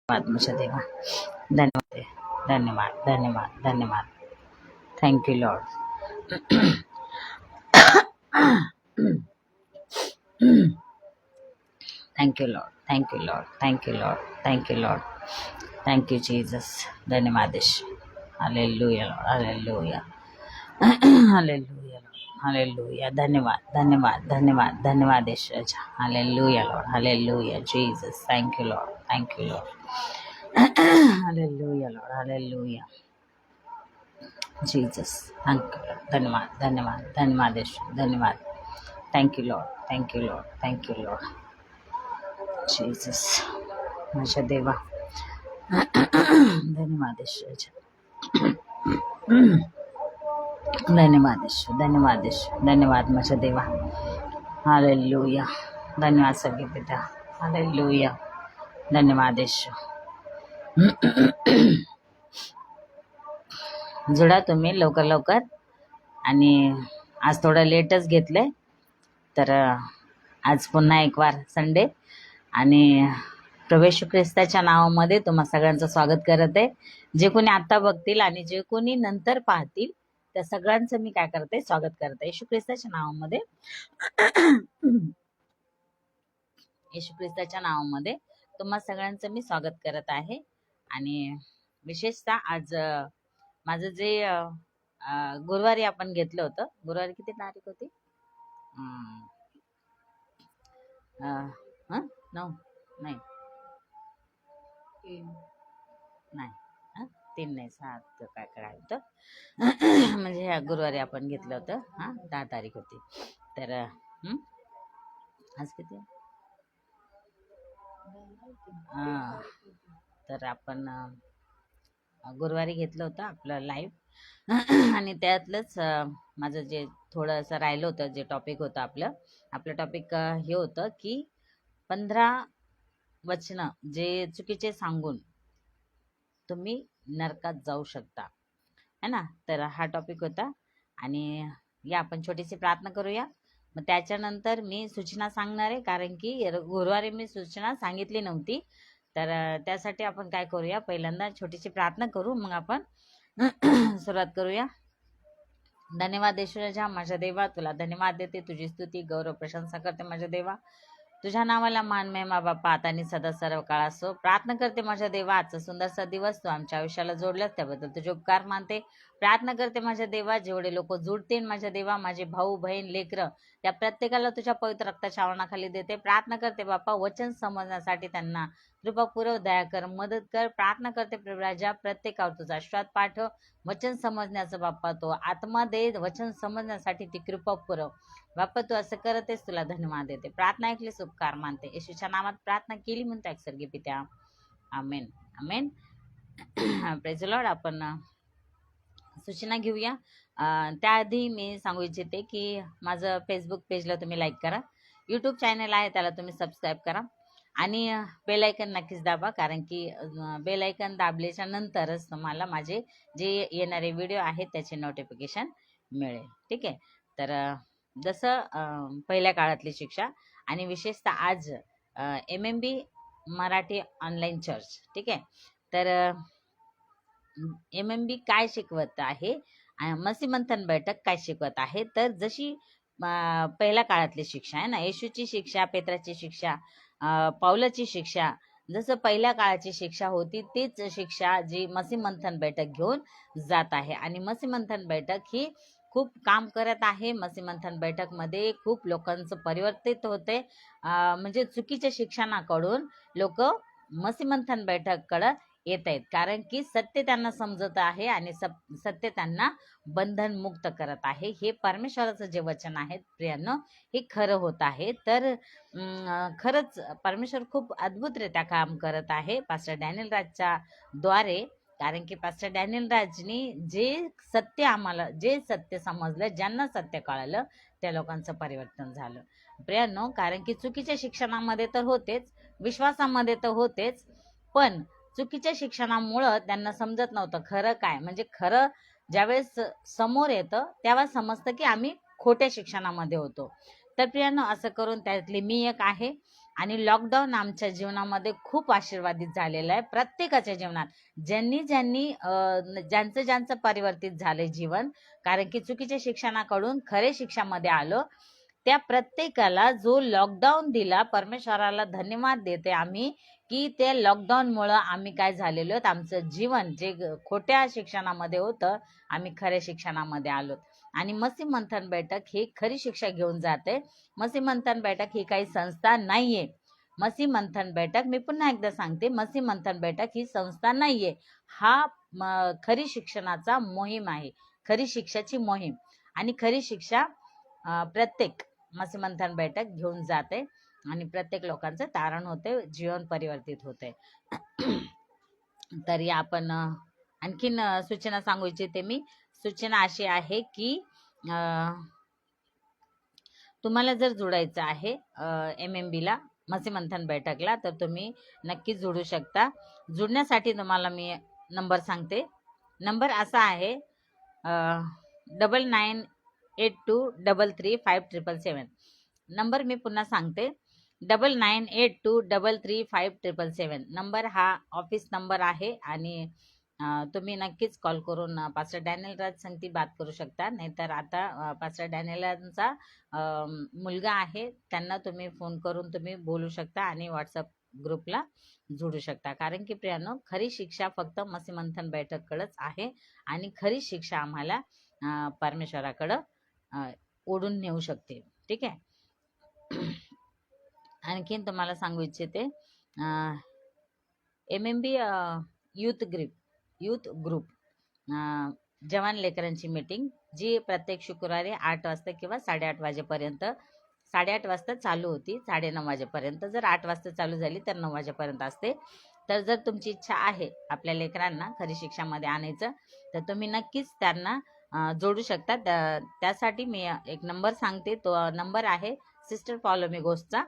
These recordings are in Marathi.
मुझे देवा। धन्यवाद धन्यवाद धन्यवाद धन्यवाद। Thank you Lord. Thank you Lord, thank you Lord, thank you Lord, thank you Lord, thank you Jesus. धन्यवाद यीशु। Hallelujah Lord, hallelujah hallelujah Lord, hallelujah. धन्यवाद धन्यवाद धन्यवाद धन्यवाद यीशु। Hallelujah Lord, hallelujah Jesus. Thank you Lord, thank you Lord. Hallelujah Lord, hallelujah Jesus. Thank you. धन्यवाद धन्यवाद धन्यवाद यीशु। धन्यवाद। Thank you Lord, thank you Lord, thank you Lord Jesus. माझ्या देवा धन्यवाद यीशु। धन्यवाद यीशु, धन्यवाद यीशु, धन्यवाद माझ्या देवा। हालेलुया। धन्यवाद सगळे पिता। हालेलुया। धन्यवाद यीशु। जुळा तुम्ही लवकर लवकर। आणि आज थोडं लेटच घेतलंय, तर आज पुन्हा एक वार संडे आणि प्रभू येशू ख्रिस्ताच्या नावामध्ये तुम्हा सगळ्यांचं स्वागत करत आहे। जे कोणी आत्ता बघतील आणि जे कोणी नंतर पाहतील त्या सगळ्यांचं मी काय करते, स्वागत करते येशू ख्रिस्ताच्या नावामध्ये। येशू ख्रिस्ताच्या नावामध्ये तुम्हा सगळ्यांचं मी स्वागत करत आहे। आणि विशेषतः आज माझं जे गुरुवारी आपण घेतलं होतं, गुरुवारी किती तारीख होती? 9 नाही 3 नाही 7 काय काय होतं म्हणजे ह्या गुरुवारी आपण घेतलं होतं। 10 तारीख होती। तर आज किती? तर आपण गुरुवारी घेतलं होतं आपलं लाईव्ह। आणि त्यातलंच माझं जे थोडंसं राहिलं होतं, जे टॉपिक होतं आपलं टॉपिक हे होतं की 15 वचनं जे चुकीचे सांगून तुम्ही नरकात जाऊ शकता, है ना। तर हा टॉपिक होता। आणि या आपण छोटीशी प्रार्थना करूया। मग त्याच्यानंतर मी सूचना सांगणार आहे, कारण की गुरुवारी मी सूचना सांगितली नव्हती। तर त्यासाठी आपण काय करूया, पहिल्यांदा छोटीशी प्रार्थना करू, मग आपण सुरुवात करूया। धन्यवाद येशूराजा माझ्या देवा, तुला धन्यवाद देते, तुझी स्तुती गौरव प्रशंसा करते माझ्या देवा। तुझ्या नावाला मान महिमा बाप्पा आता आणि सदा सर्व काळ असो। प्रार्थना करते माझ्या देवा, आजचा सुंदरसा दिवस तू आमच्या आयुष्याला जोडलास त्याबद्दल तुझे उपकार मानते। प्रार्थना करते माझ्या देवा, जेवढे लोक जुडतील माझ्या देवा, माझे भाऊ बहीण लेकरं, त्या प्रत्येकाला तुझ्या पवित्र रक्ताच्या आवरणाखाली देते। प्रार्थना करते बाप्पा, वचन समजण्यासाठी त्यांना कृपा पुरव, दया कर, मदत कर। प्रार्थना करते प्रभुराजा, प्रत्येकावर तुझा आशीर्वाद पाठव, वचन समजण्याचं बाप्पा तो आत्मा दे, वचन समजण्यासाठी ती कृपा पुरव बाप्पा। तू असं करतेस, तुला धन्यवाद देते। प्रार्थना ऐकलीस, उपकार मानते, येशूच्या नामात प्रार्थना केली म्हणतो एकसर्गी पित्या, आमेन आमेन। Praise the Lord. आपण सूचना घेऊया। त्याआधी मी सांगू इच्छिते की माझं फेसबुक पेजला तुम्ही लाईक करा, यूट्यूब चॅनल आहे त्याला तुम्ही सबस्क्राईब करा आणि बेल आयकन नक्कीच दाबा, कारण की बेल आयकन दाबल्याच्या नंतरच तुम्हाला माझे जे येणारे व्हिडिओ आहेत त्याचे नोटिफिकेशन मिळेल, ठीक आहे। तर जसं पहिल्या काळातली शिक्षा आणि विशेषतः आज MMB मराठी ऑनलाईन चर्च, ठीक आहे। तर MMB काय शिकवत आहे, मसीह मंथन बैठक काय शिकवत आहे, तर जशी पहिल्या काळातली शिक्षा आहे ना, येशूची शिक्षा, पेत्राची शिक्षा, पावलाची शिक्षा, जसं पहिल्या काळाची शिक्षा होती तीच शिक्षा जी मसीह मंथन बैठक घेऊन जात आहे। आणि मसीह मंथन बैठक ही खूप काम करत आहे। मसीह मंथन बैठक मध्ये खूप लोकांचं परिवर्तित होते, म्हणजे चुकीच्या शिक्षणाकडून लोक मसीह मंथन बैठककडे येत आहेत, कारण की सत्य त्यांना समजत आहे आणि सत्य त्यांना बंधन मुक्त करत आहे। हे परमेश्वराचं जे वचन आहे प्रियांनो, हे खरं होत आहे। तर खरंच परमेश्वर खूप अद्भुतरित्या काम करत आहे पास्टर डॅनियल राजच्या द्वारे, कारण की पास्टर डॅनियल राजनी जे सत्य आम्हाला, जे सत्य समजलं, ज्यांना सत्य कळालं त्या लोकांचं परिवर्तन झालं प्रियांनो। कारण की चुकीच्या शिक्षणामध्ये तर होतेच, विश्वासामध्ये तर होतेच, पण चुकीच्या शिक्षणामुळं त्यांना समजत नव्हतं खरं काय, म्हणजे खरं ज्यावेळेस समोर येतं तेव्हा समजतं की आम्ही खोट्या शिक्षणामध्ये होतो। तर प्रियांनो, असं करून त्यातली मी एक आहे। आणि लॉकडाऊन आमच्या जीवनामध्ये खूप आशीर्वादित झालेलं आहे, प्रत्येकाच्या जीवनात. ज्यांनी ज्यांनी ज्यांचं ज्यांचं परिवर्तित झालंय जीवन, कारण की चुकीच्या शिक्षणाकडून खरे शिक्षामध्ये आलो, त्या प्रत्येकाला जो लॉकडाऊन दिला, परमेश्वराला धन्यवाद देते आम्ही, की ते लॉकडाऊनमुळं आम्ही काय झालेलो आहोत, आमचं जीवन जे खोट्या शिक्षणामध्ये होतं, आम्ही खऱ्या शिक्षणामध्ये आलो. आणि मसीह मंथन बैठक ही खरी शिक्षा घेऊन जाते. मसीह मंथन बैठक ही काही संस्था नाहीये. मसीह मंथन बैठक, मी पुन्हा एकदा सांगते, मसीह मंथन बैठक ही संस्था नाहीये. हा खरी शिक्षणाचा मोहीम आहे, खरी शिक्षाची मोहीम. आणि खरी शिक्षा प्रत्येक मसीह मंथन बैठक घेऊन जाते आणि प्रत्येक लोकांचं तारण होते, जीवन परिवर्तित होते. तरी आपण आणखीन सूचना सांगू इच्छिते मी. सूचना अशी आहे की तुम्हाला जर जोडायचं आहे MMB ला, मसीह मंथन बैठकला, तर तुम्ही नक्कीच जोडू शकता. जोडण्यासाठी तुम्हाला मी नंबर सांगते. नंबर असा आहे 9982335377. नंबर मी पुन्हा सांगते, 9982335377. नंबर हा ऑफिस नंबर आहे आणि तुम्ही नक्कीच कॉल करून पास्टर डॅनियल राज संगती बात करू शकता. नाहीतर आता पास्टर डॅनियलांचा मुलगा आहे, त्यांना तुम्ही फोन करून तुम्ही बोलू शकता आणि व्हॉट्सअप ग्रुपला जोडू शकता. कारण की प्रियानो, खरी शिक्षा फक्त मसीह मंथन बैठककडेच आहे आणि खरी शिक्षा आम्हाला परमेश्वराकडं ओढून नेऊ शकते. ठीक आहे. आणखीन तुम्हाला सांगू इच्छिते, MMB यूथ ग्रुप जवान लेकरांची मीटिंग, जी प्रत्येक शुक्रवारी 8 वाजता किंवा 8:30 वाजेपर्यंत, 8:30 वाजता चालू होती, 9:30 वाजेपर्यंत. जर 8 वाजता चालू झाली तर 9 वाजेपर्यंत असते. तर जर तुमची इच्छा आहे आपल्या लेकरांना खरी शिक्षामध्ये आणायचं, तर तुम्ही नक्कीच त्यांना जोडू शकता. त्यासाठी मी एक नंबर सांगते. तो नंबर आहे सिस्टर पॉलोमी घोषचा.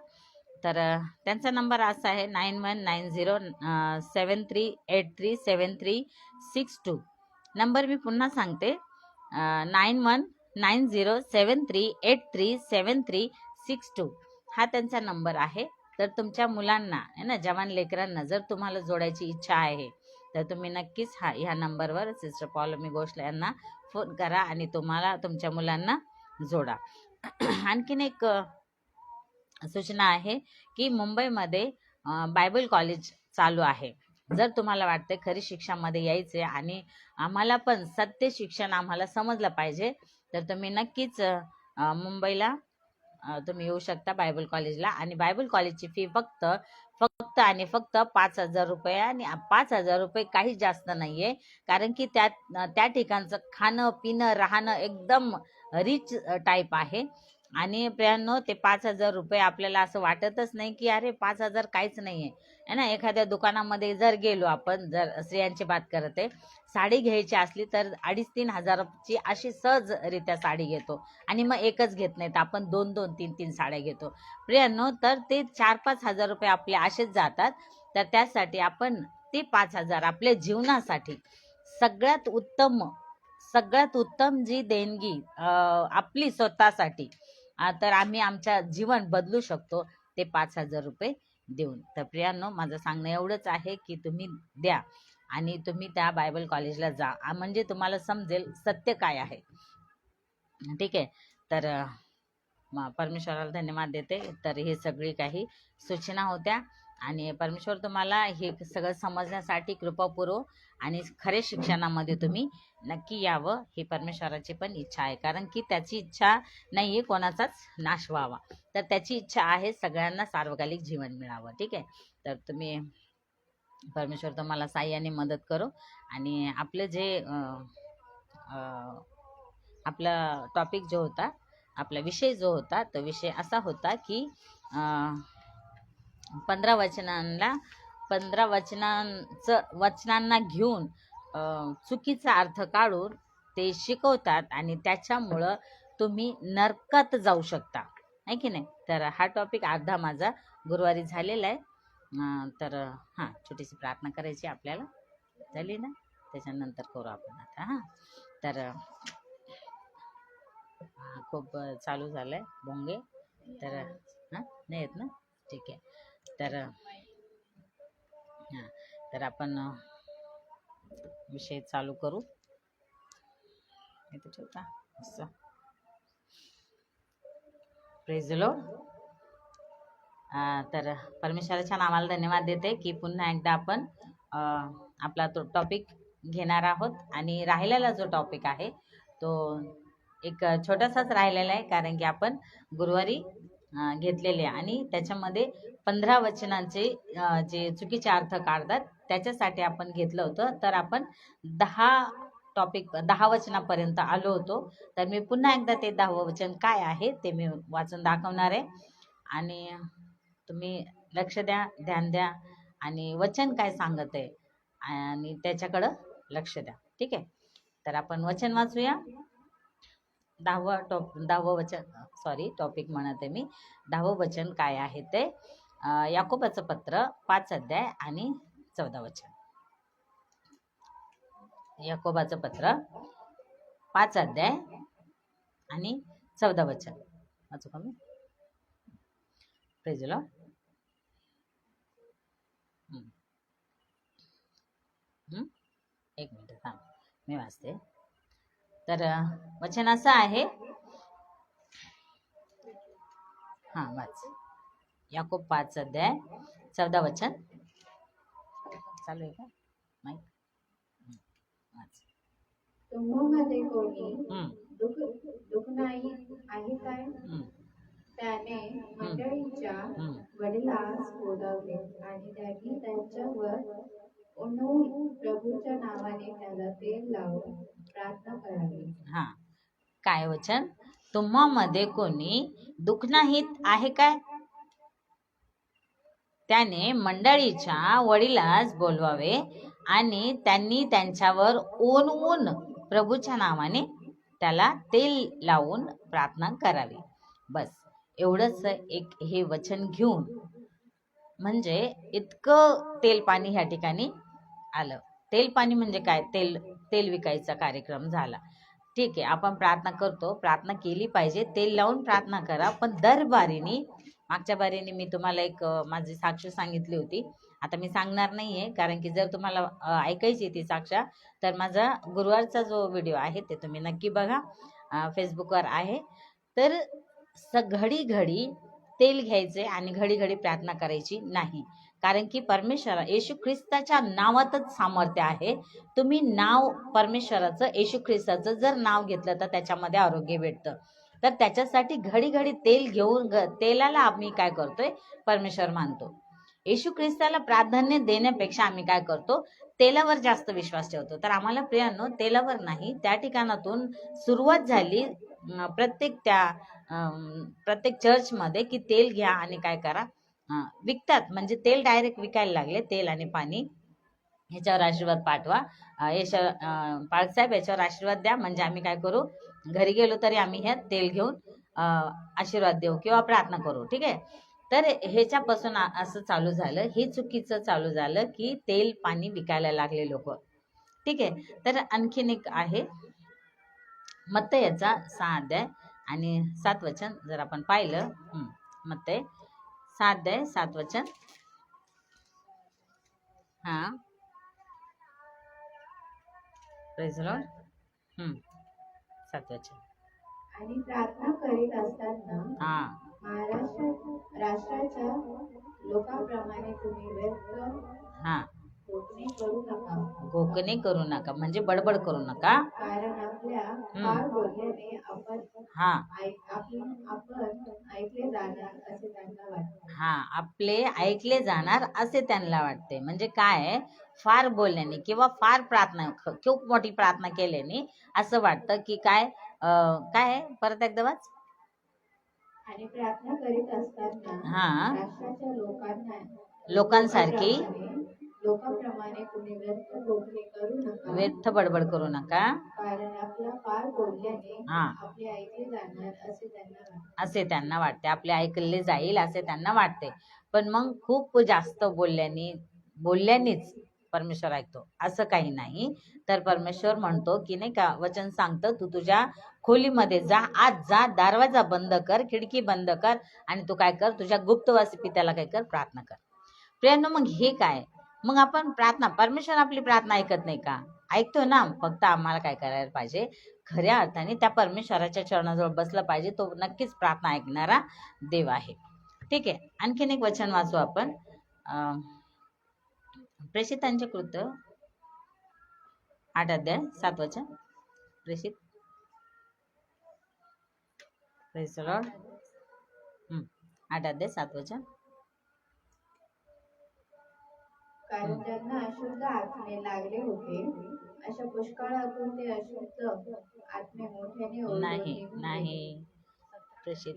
तर त्यांचा नंबर असा आहे 919073837362. नंबर मी पुन्हा सांगते, 919073837362 हा त्यांचा नंबर आहे. तर तुमच्या मुलांना आहे ना, जवान लेकरांना जर तुम्हाला जोडायची इच्छा आहे, तर तुम्ही नक्कीच ह्या नंबरवर सिस्टर पॉलोमी घोष यांना फोन करा आणि तुम्हाला तुमच्या मुलांना जोडा. आणखीन एक सूचना आहे की मुंबईमध्ये बायबल कॉलेज चालू आहे. जर तुम्हाला वाटते खरी शिक्षामध्ये यायचे आणि आम्हाला पण सत्य शिक्षण आम्हाला समजलं पाहिजे, तर तुम्ही नक्कीच मुंबईला तुम्ही येऊ शकता बायबल कॉलेजला. आणि बायबल कॉलेजची फी फक्त आणि फक्त 5,000 रुपये. आणि 5,000 रुपये काही जास्त नाहीये, कारण की त्या ठिकाणचं खाणं पिणं राहणं एकदम रिच टाईप आहे. आणि प्रियांनो, ते 5,000 रुपये आपल्याला असं वाटतच नाही की अरे 5,000 काहीच नाहीये, है ना. एखाद्या दुकानामध्ये जर गेलो आपण, जर स्त्रियांची बात करते, साडी घ्यायची असली तर 2,500-3,000 हजाराची अशी सहजरित्या साडी घेतो. आणि मग एकच घेत नाहीत आपण, 2-2 3-3 साड्या घेतो प्रियांनो. तर ते 4-5 हजार रुपये आपले असेच जातात. तर त्यासाठी आपण ते 5,000 आपल्या जीवनासाठी सगळ्यात उत्तम जी देणगी आपली स्वतःसाठी, तर आम्ही आमच्या जीवन बदलू शकतो ते 5,000 रुपये देऊन. तर प्रियांनो, माझं सांगणं एवढंच आहे की तुम्ही द्या आणि तुम्ही त्या बायबल कॉलेजला जा, म्हणजे तुम्हाला समजेल सत्य काय आहे. ठीक आहे. तर परमेश्वराला धन्यवाद देते. तर हे सगळी काही सूचना होत्या आणि परमेश्वर तुम्हाला हे सगळं समजण्यासाठी कृपा पुरवो आणि खरे शिक्षणामध्ये तुम्ही नक्की यावं, ही परमेश्वराची पण इच्छा आहे. कारण की त्याची इच्छा नाहीये कोणाचाच नाश व्हावा, तर त्याची इच्छा आहे सगळ्यांना सार्वकालिक जीवन मिळावं. ठीक आहे. तर तुम्ही, परमेश्वर तुम्हाला साह्याने मदत करो. आणि आपलं जे आपला टॉपिक जो होता, आपला विषय जो होता, तो विषय असा होता की 15 वचनांना घेऊन चुकीचा अर्थ काढून ते शिकवतात आणि त्याच्यामुळं तुम्ही नरकात जाऊ शकता, आहे की नाही. तर हा टॉपिक अर्धा माझा गुरुवारी झालेला आहे. तर हां, छोटीशी प्रार्थना करायची आपल्याला, झाली ना, त्याच्यानंतर करू आपण आता. हां, तर खूप चालू झालंय भोंगे, तर हां नाही येत ना, ठीक आहे. तर तर आपण विषय चालू करू. इथे ठेवता असं. Praise the Lord. तर परमेश्वराच्या नावाला धन्यवाद देते की पुन्हा एकदा आपण आपला तो टॉपिक घेणार आहोत. आणि राहिलेला जो टॉपिक आहे तो एक छोटासाच राहिलेला आहे, कारण की आपण गुरुवारी घेतलेले आणि त्याच्यामध्ये 15 वचनांचे जे चुकीचे अर्थ काढतात त्याच्यासाठी आपण घेतलं होतं. तर आपण 10 वचनापर्यंत आलो होतो. तर मी पुन्हा एकदा ते 10वं वचन काय आहे ते मी वाचून दाखवणार आहे आणि तुम्ही लक्ष द्या, ध्यान द्या आणि वचन काय सांगत आहे आणि त्याच्याकडं लक्ष द्या. ठीक आहे. तर आपण वचन वाचूया. 10वं वचन, सॉरी टॉपिक म्हणत आहे मी. 10वं वचन काय आहे ते याकोबाचं पत्र 5 अध्याय आणि 14 वचन. याकोबाचं पत्र 5 अध्याय आणि 14 वचन वाचू का मी? Praise the Lord. एक मिनिट थांब, मी वाचते. तर वचन असं आहे. वाच. याकोब 5 अध्याय 14 वचन. चालू आहे का माईक? वाच. तुम्हामध्ये कोणी दुःख नाही आहे काय? त्याने मंडळीच्या वडिलांस बोलावले आणि त्यांनी त्यांच्यावर उन्हून प्रभूच्या नावाने त्याला तेल लावून प्रार्थना करावी. काय वचन? तुम्हामध्ये कोणी दुःखनाहीत आहे काय? त्याने मंडळीच्या वडिलास बोलवावे आणि त्यांनी त्यांच्यावर ऊन प्रभूच्या नावाने त्याला तेल लावून प्रार्थना करावी. बस एवढंच एक हे वचन घेऊन म्हणजे इतकं तेल पाणी ह्या ठिकाणी आलं. तेल पाणी म्हणजे काय? तेल विकायचा कार्यक्रम झाला. ठीक आहे, आपण प्रार्थना करतो, प्रार्थना केली पाहिजे, तेल लावून प्रार्थना करा. पण दरबारीने, मागच्या बारीने मी तुम्हाला एक माझी साक्ष सांगितली होती. आता मी सांगणार नाहीये, कारण की जर तुम्हाला ऐकायची ती साक्ष तर माझा गुरुवारचा जो व्हिडिओ आहे ते तुम्ही नक्की बघा, फेसबुकवर आहे. तर घडी तेल घ्यायचे आणि घडी प्रार्थना करायची नाही, कारण की परमेश्वर येशू ख्रिस्ताच्या नावातच सामर्थ्य आहे. तुम्ही नाव परमेश्वराचं, येशू ख्रिस्ताचं जर नाव घेतलं तर त्याच्यामध्ये आरोग्य भेटतं. तर त्याच्यासाठी घडी तेल घेऊन तेलाला आम्ही काय करतोय? परमेश्वर मानतो. येशू ख्रिस्ताला प्राधान्य देण्यापेक्षा आम्ही काय करतो? तेलावर जास्त विश्वास ठेवतो. तर आम्हाला प्रियांनो तेलावर नाही, त्या ठिकाणातून सुरुवात झाली प्रत्येक चर्चमध्ये की तेल घ्या आणि काय करा, विकतात. म्हणजे तेल डायरेक्ट विकायला लागले, तेल आणि पाणी. ह्याच्यावर आशीर्वाद पाठवा, पाळसाहेब याच्यावर आशीर्वाद द्या, म्हणजे आम्ही काय करू, घरी गेलो तरी आम्ही हे तेल घेऊन आशीर्वाद देऊ किंवा प्रार्थना करू. ठीक आहे. तर ह्याच्यापासून असं चालू झालं, हे चुकीचं चालू झालं की तेल पाणी विकायला लागले लोक. ठीक आहे. तर आणखीन एक आहे मत्तयाचा 6 अध्याय आणि 7 वचन. जर आपण पाहिलं, मत्तय 6 अध्याय 7 वचन. Praise the Lord. 7 वचन. आणि प्रार्थना करीत असताना राष्ट्राच्या लोकांप्रमाणे तुम्ही व्यर्थ गोकणे करू नका, म्हणजे बडबड करू नका. कारण आपल्या फार बोलण्याने आपण ऐकले जाणार असे त्यांना वाटते. आपले ऐकले जाणार असे त्यांना वाटते. म्हणजे काय? फार बोलण्याने किंवा फार प्रार्थना, खूप मोठी प्रार्थना केल्याने असं वाटतं की काय परत एकदा वाच. आणि प्रार्थना करीत असताना राष्ट्राच्या लोकांसारखी लोकांप्रमाणे तुम्ही व्यर्थ बडबड करू नका. कारण आपला फार बोलल्याने आपले ऐकले जाणार असे त्यांना वाटते, आपले ऐकले जाईल असे त्यांना वाटते. पण मग खूप जास्त बोलल्यानेच परमेश्वर ऐकतो असं काही नाही. तर परमेश्वर म्हणतो की नाही का, वचन सांगतं, तू तुझ्या खोलीमध्ये जा, आज जा, दरवाजा बंद कर, खिडकी बंद कर आणि तू काय कर, तुझ्या गुप्तवासी पित्याला काय कर, प्रार्थना कर. प्रियांनो, मग हे काय, मग आपण प्रार्थना, परमेश्वर आपली प्रार्थना ऐकत नाही का? ऐकतो ना. फक्त आम्हाला काय करायला पाहिजे, खऱ्या अर्थाने त्या परमेश्वराच्या चरणाजवळ बसलं पाहिजे. तो नक्कीच प्रार्थना ऐकणारा देव आहे. ठीक आहे. आणखीन एक वचन वाचू आपण. प्रेषितांचे कृत्य 8 अध्याय 7 वचन. प्रेषित, प्रेज द लॉर्ड. 8 अध्याय 7 वचन. कारण त्यांना अशुद्ध आत्मे लागले होते, अशा पुष्कळातून ते अशुद्ध आत्मे मोठ्याने ओरडून नाही निघून नाही गेले. प्रेषित,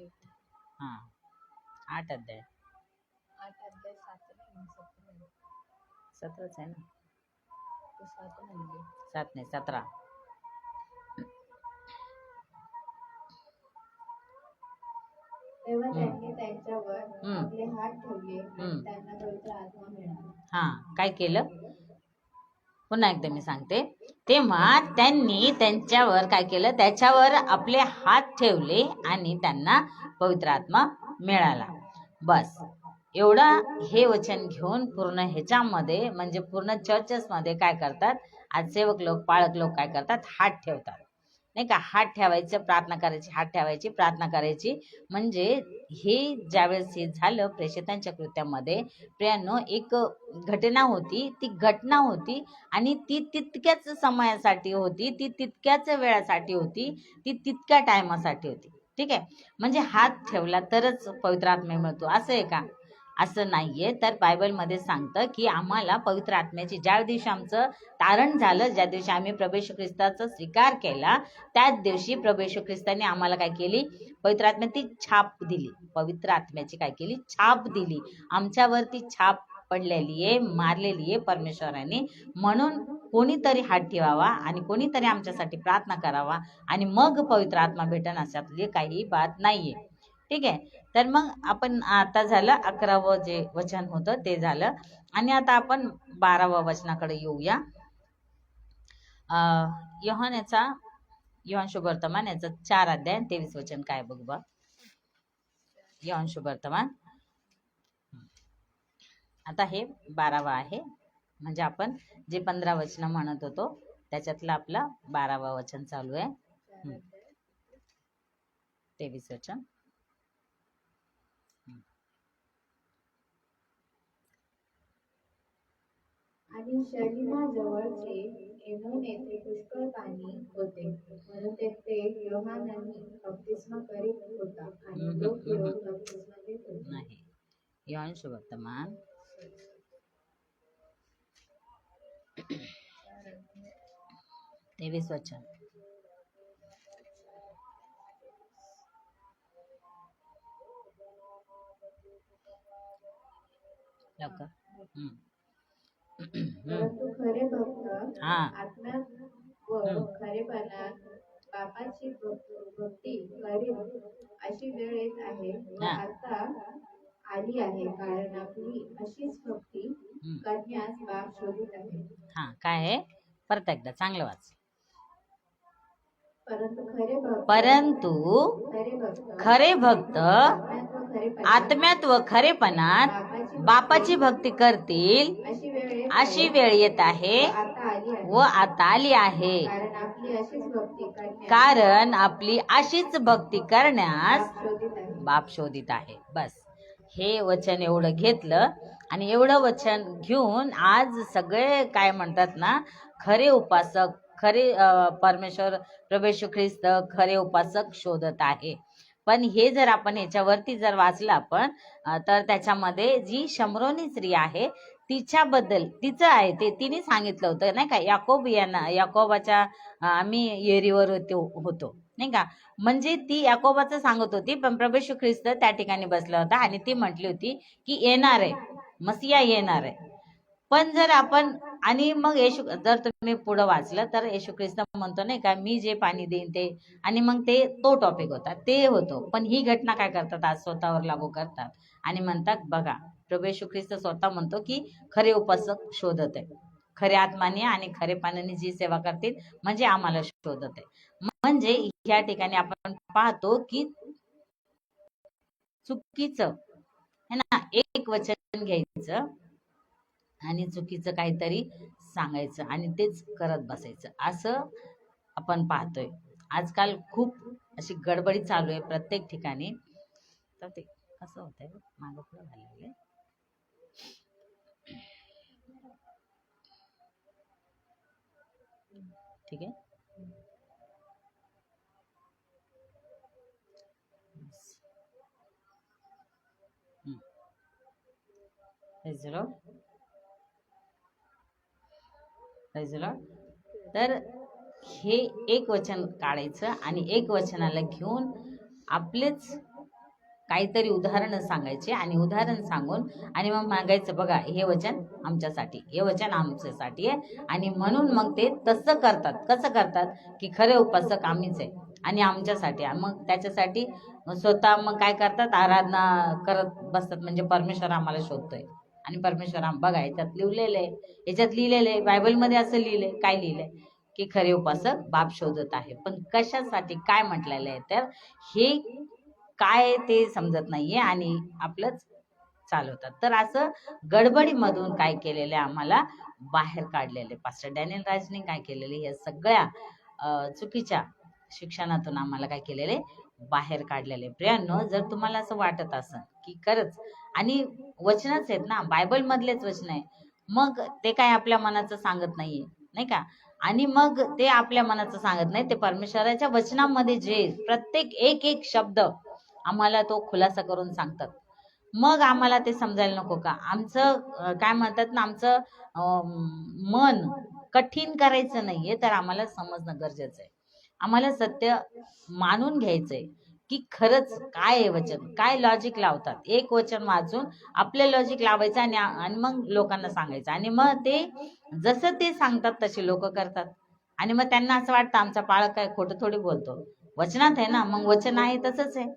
8 अध्याय 17 आहे ना, 7 नाही 17. तेव्हा त्यांनी त्यांच्यावर आपले हात ठेवले आणि त्यांना पवित्र आत्मा मिळाला. काय केलं, पुन्हा एकदा मी सांगते. तेव्हा त्यांनी त्यांच्यावर काय केलं, त्याच्यावर आपले हात ठेवले आणि त्यांना पवित्र आत्मा मिळाला. बस एवढं हे वचन घेऊन पूर्ण ह्याच्यामध्ये म्हणजे पूर्ण चर्चेसमध्ये काय करतात, आज सेवक लोक, पाळक लोक काय करतात, हात ठेवतात नाही का. हात ठेवायचं, प्रार्थना करायची, हात ठेवायची, प्रार्थना करायची. म्हणजे हे ज्यावेळेस हे झालं प्रेषितांच्या कृत्यामध्ये, प्रियांनो, एक घटना होती. ती घटना होती आणि ती तितक्याच समयासाठी होती, ती तितक्याच वेळासाठी होती, ती तितक्या टायमासाठी होती. ठीक आहे. म्हणजे हात ठेवला तरच पवित्र आत्मा मिळतो असं आहे का? असं नाहीये. तर बायबलमध्ये सांगतं की आम्हाला पवित्र आत्म्याची, ज्या दिवशी आमचं तारण झालं, ज्या दिवशी आम्ही प्रभू येशू ख्रिस्ताचा स्वीकार केला, त्याच दिवशी प्रभू येशू ख्रिस्ताने आम्हाला काय केली, पवित्र आत्म्याची छाप दिली. पवित्र आत्म्याची काय केली, छाप दिली. आमच्यावरती छाप पडलेली आहे, मारलेली आहे परमेश्वराने. म्हणून कोणीतरी हात ठेवावा आणि कोणीतरी आमच्यासाठी प्रार्थना करावा आणि मग पवित्र आत्मा भेटन, अशातली काही बात नाहीये. ठीक आहे. तर मग आपण आता झालं 11वं जे वचन होतं ते झालं आणि आता आपण 12व्या वचनाकडे येऊया. योहान शुभवर्तमान याचा 4 अध्याय 23 वचन काय बघ बा. योहान शुभवर्तमान, आता हे 12वा आहे. म्हणजे आपण जे 15 वचन म्हणत होतो त्याच्यातलं आपला 12वा वचन चालू आहे. 23 वचन. आणि शलिमाजवळचे एनोन येथे पुष्कळ पाणी होते, म्हणून तेथे योहानाने बप्तिस्मा करीत होता आणि लोक येऊन बप्तिस्मा घेत होते. नाही, योहान शुभवर्तमान 23 वचन. लवकर. परंतु खरे भक्त आत्म्यात व खरेपणात बापाची भक्ती करीत अशी वेळ येत आहे व आता आली आहे, कारण आपली अशीच भक्ती करण्यास बाप शोधित आहे. काय आहे, परत एकदा चांगलं वाच. परंतु खरे भक्त आत्म्यात व खरेपणात बापाची भक्ती करतील अशी वेळ येत आहे व आता आली आहे, कारण आपली अशीच भक्ती करण्यास बाप शोधित आहे. बस हे वचन एवढं घेतलं आणि एवढं वचन घेऊन आज सगळे काय म्हणतात ना, खरे उपासक, खरे परमेश्वर प्रभू येशू ख्रिस्त खरे उपासक शोधत आहे. पण हे जर आपण याच्यावरती जर वाचलं आपण तर त्याच्यामध्ये जी शमरोनी स्त्री आहे तिच्याबद्दल, तिचं आहे ते तिने सांगितलं होतं नाही का, याकोबाच्या आम्ही येरीवर होतो नाही का. म्हणजे ती याकोबाचं सांगत होती, पण प्रभू येशू ख्रिस्त त्या ठिकाणी बसला होता आणि ती म्हटली होती की येणार आहे, मसिया येणार आहे. पण जर आपण आणि मग येशू, जर तुम्ही पुढे वाचलं तर येशू ख्रिस्त म्हणतो नाही का, मी जे पाणी देईन ते, आणि मग ते तो टॉपिक होता, ते होतो. पण ही घटना काय करतात, आज स्वतःवर लागू करतात आणि म्हणतात बघा प्रभू येशू ख्रिस्त स्वतः म्हणतो की खरे उपासक शोधत आहे. खऱ्या आत्माने आणि खरेपणाने जी सेवा करतील म्हणजे आम्हाला शोधत आहे. म्हणजे या ठिकाणी आपण पाहतो की चुकीचं है ना, एक वचन घ्यायचं आणि चुकीचं काहीतरी सांगायचं आणि तेच करत बसायचं, असं आपण पाहतोय. आजकाल खूप अशी गडबडी चालू आहे प्रत्येक ठिकाणी. तर ते कसं होतंय, मागं पुढं व्हायला लागलंय. ठीक आहे. तर हे एक वचन काढायचं आणि एक वचनाला घेऊन आपलेच काहीतरी उदाहरण सांगायचे आणि उदाहरण सांगून आणि मग मागायचं, बघा हे वचन आमच्यासाठी, हे वचन आमच्यासाठी आहे. आणि म्हणून मग ते तसं करतात. कसं करतात की खरे उपासक आम्हीच आहे आणि आमच्यासाठी. मग त्याच्यासाठी स्वतः मग काय करतात, आराधना करत बसतात. म्हणजे परमेश्वर आम्हाला शोधतोय आणि परमेश्वर बघा याच्यात लिहिलेलं आहे, याच्यात लिहिलेलं आहे, बायबलमध्ये असं लिहिलंय. काय लिहिलंय की खरे उपासक बाप शोधत आहे. पण कशासाठी, काय म्हटलेलं आहे, तर हे काय ते समजत नाहीये आणि आपलंच चालवतात. तर असं गडबडीमधून काय केलेलं आहे, आम्हाला बाहेर काढलेले पास्टर डॅनियल राजने काय केलेले, या सगळ्या चुकीच्या शिक्षणातून आम्हाला काय केलेले, बाहेर काढलेले. प्रियांनो, जर तुम्हाला असं वाटत असेल की खरंच, आणि वचनच आहेत ना, बायबल मधलेच वचन आहे, मग ते काय आपल्या मनाचं सांगत नाहीये, नाही का? आणि मग ते आपल्या मनाचं सांगत नाही, ते परमेश्वराच्या वचनामध्ये जे प्रत्येक एक एक शब्द आम्हाला तो खुलासा करून सांगतात. मग आम्हाला ते समजायला नको का? आमचं काय म्हणतात ना, आमचं मन कठीण करायचं नाहीये, तर आम्हाला समजणं गरजेचं आहे. आम्हाला सत्य मानून घ्यायचंय की खरंच काय आहे वचन, काय लॉजिक लावतात. एक वचन वाचून आपले लॉजिक लावायचं आणि मग लोकांना सांगायचं. आणि मग ते जसं ते सांगतात तसे लोक करतात. आणि मग त्यांना असं वाटतं आमचा पालक काय खोटं थोडी बोलतो, वचनात आहे ना, मग वचन आहे तसंच आहे.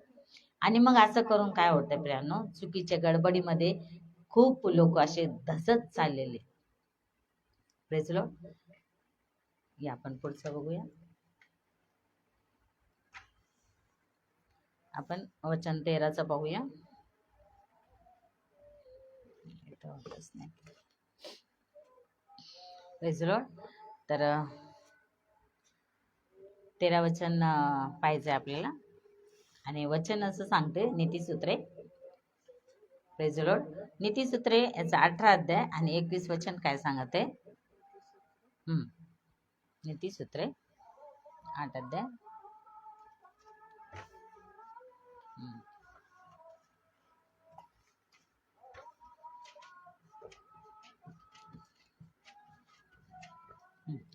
आणि मग असं करून काय होतंय प्रियांनो, चुकीच्या गडबडीमध्ये खूप लोक असे धसत चाललेले. Praise Lord. या आपण पुढचं बघूया. आपण वचन 13 पाहूया. Praise Lord. तर 13 वचन पाहिजे आपल्याला. आणि वचन असं सांगते, नीतिसूत्रे. Praise Lord. नीतिसूत्रे याचा 18 अध्याय आणि 21 वचन काय सांगते. नीतिसूत्रे 8 अध्याय.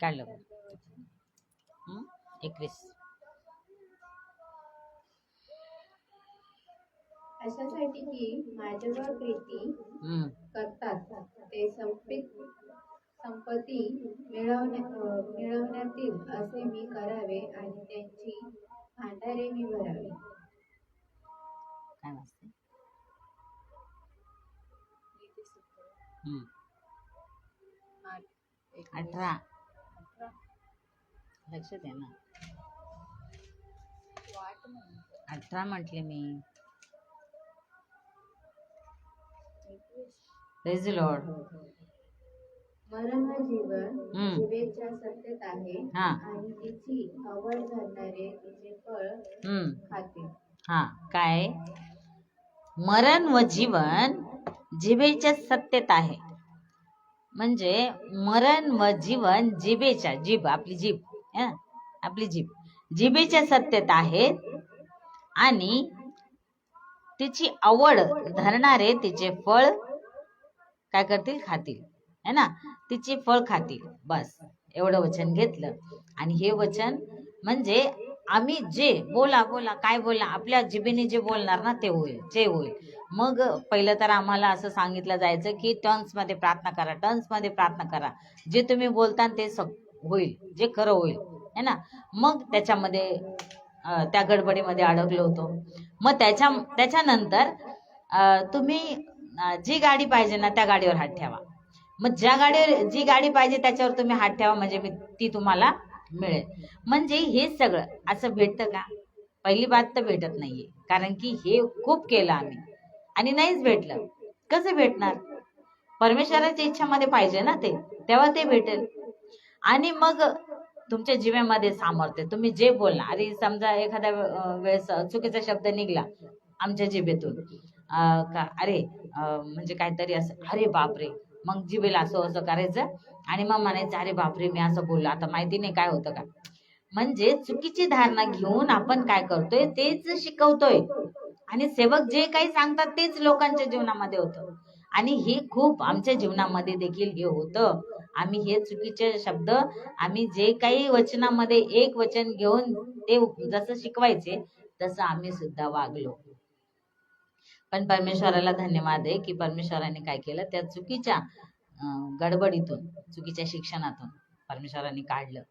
काढलं 21. अशासाठी की माझ्यावर प्रीती करतात ते संपत्ती मिळवण्यातील असे मी करावे आणि त्यांची भांडारे मी भरावी. काय वाजते? 18. लक्षात आहे ना, 18 म्हटले मी. Praise Lord. मरण व जीवन जीवेच्या सत्तेत आहे आणि तिची आवड धरणारे तिचे फळ खातील. काय? मरण व जीवन जिभेच्या सत्तेत आहे. म्हणजे मरण व जीवन जिभेच्या, जीभ आपली जीभ, आपली जीभ जिभेच्या सत्तेत आहे आणि तिची आवड धरणारे तिचे फळ काय करतील, खातील, है ना, तिचे फळ खातील. बस एवढं वचन घेतलं. आणि हे वचन म्हणजे आम्ही जे बोला काय बोला, आपल्या जिभेने जे बोलणार ना ते होईल, जे होईल. मग पहिलं तर आम्हाला असं सांगितलं जायचं की टर्न्स मध्ये प्रार्थना करा, टर्न्स मध्ये प्रार्थना करा, जे तुम्ही बोलता ते होईल, जे खरं होईल, है ना. मग त्याच्यामध्ये त्या गडबडीमध्ये अडकलो होतो. मग त्याच्यानंतर तुम्ही जी गाडी पाहिजे ना त्या गाडीवर हात ठेवा. मग जी गाडी पाहिजे त्याच्यावर तुम्ही हात ठेवा, म्हणजे ती तुम्हाला मिळेल. म्हणजे हे सगळं असं भेटतं का? पहिली बात तर भेटत नाहीये, कारण की हे खूप केलं आम्ही आणि नाहीच भेटलं. कसं भेटणार? परमेश्वराच्या इच्छामध्ये पाहिजे ना ते, तेव्हा ते भेटेल. आणि मग तुमच्या जीवामध्ये सामर्थ्य, तुम्ही जे बोलला, अरे समजा एखाद्या वेळेस चुकीचा शब्द निघला आमच्या जिभेतून, का अरे म्हणजे काहीतरी असं, अरे बापरे, मग जिभेला असं असं करायचं आणि मग म्हणायचं अरे बापरे मी असं बोललो, आता माहिती नाही काय होतं का. म्हणजे चुकीची धारणा घेऊन आपण काय करतोय तेच शिकवतोय, आणि सेवक जे काही सांगतात तेच लोकांच्या जीवनामध्ये होतं. आणि हे खूप आमच्या जीवनामध्ये देखील हे होतं. आम्ही हे चुकीचे शब्द, आम्ही जे काही वचनामध्ये एक वचन घेऊन ते जसं शिकवायचे तसं आम्ही सुद्धा वागलो. पण परमेश्वराला धन्यवाद आहे की परमेश्वराने काय केलं, त्या चुकीच्या गडबडीतून, चुकीच्या शिक्षणातून परमेश्वराने काढलं.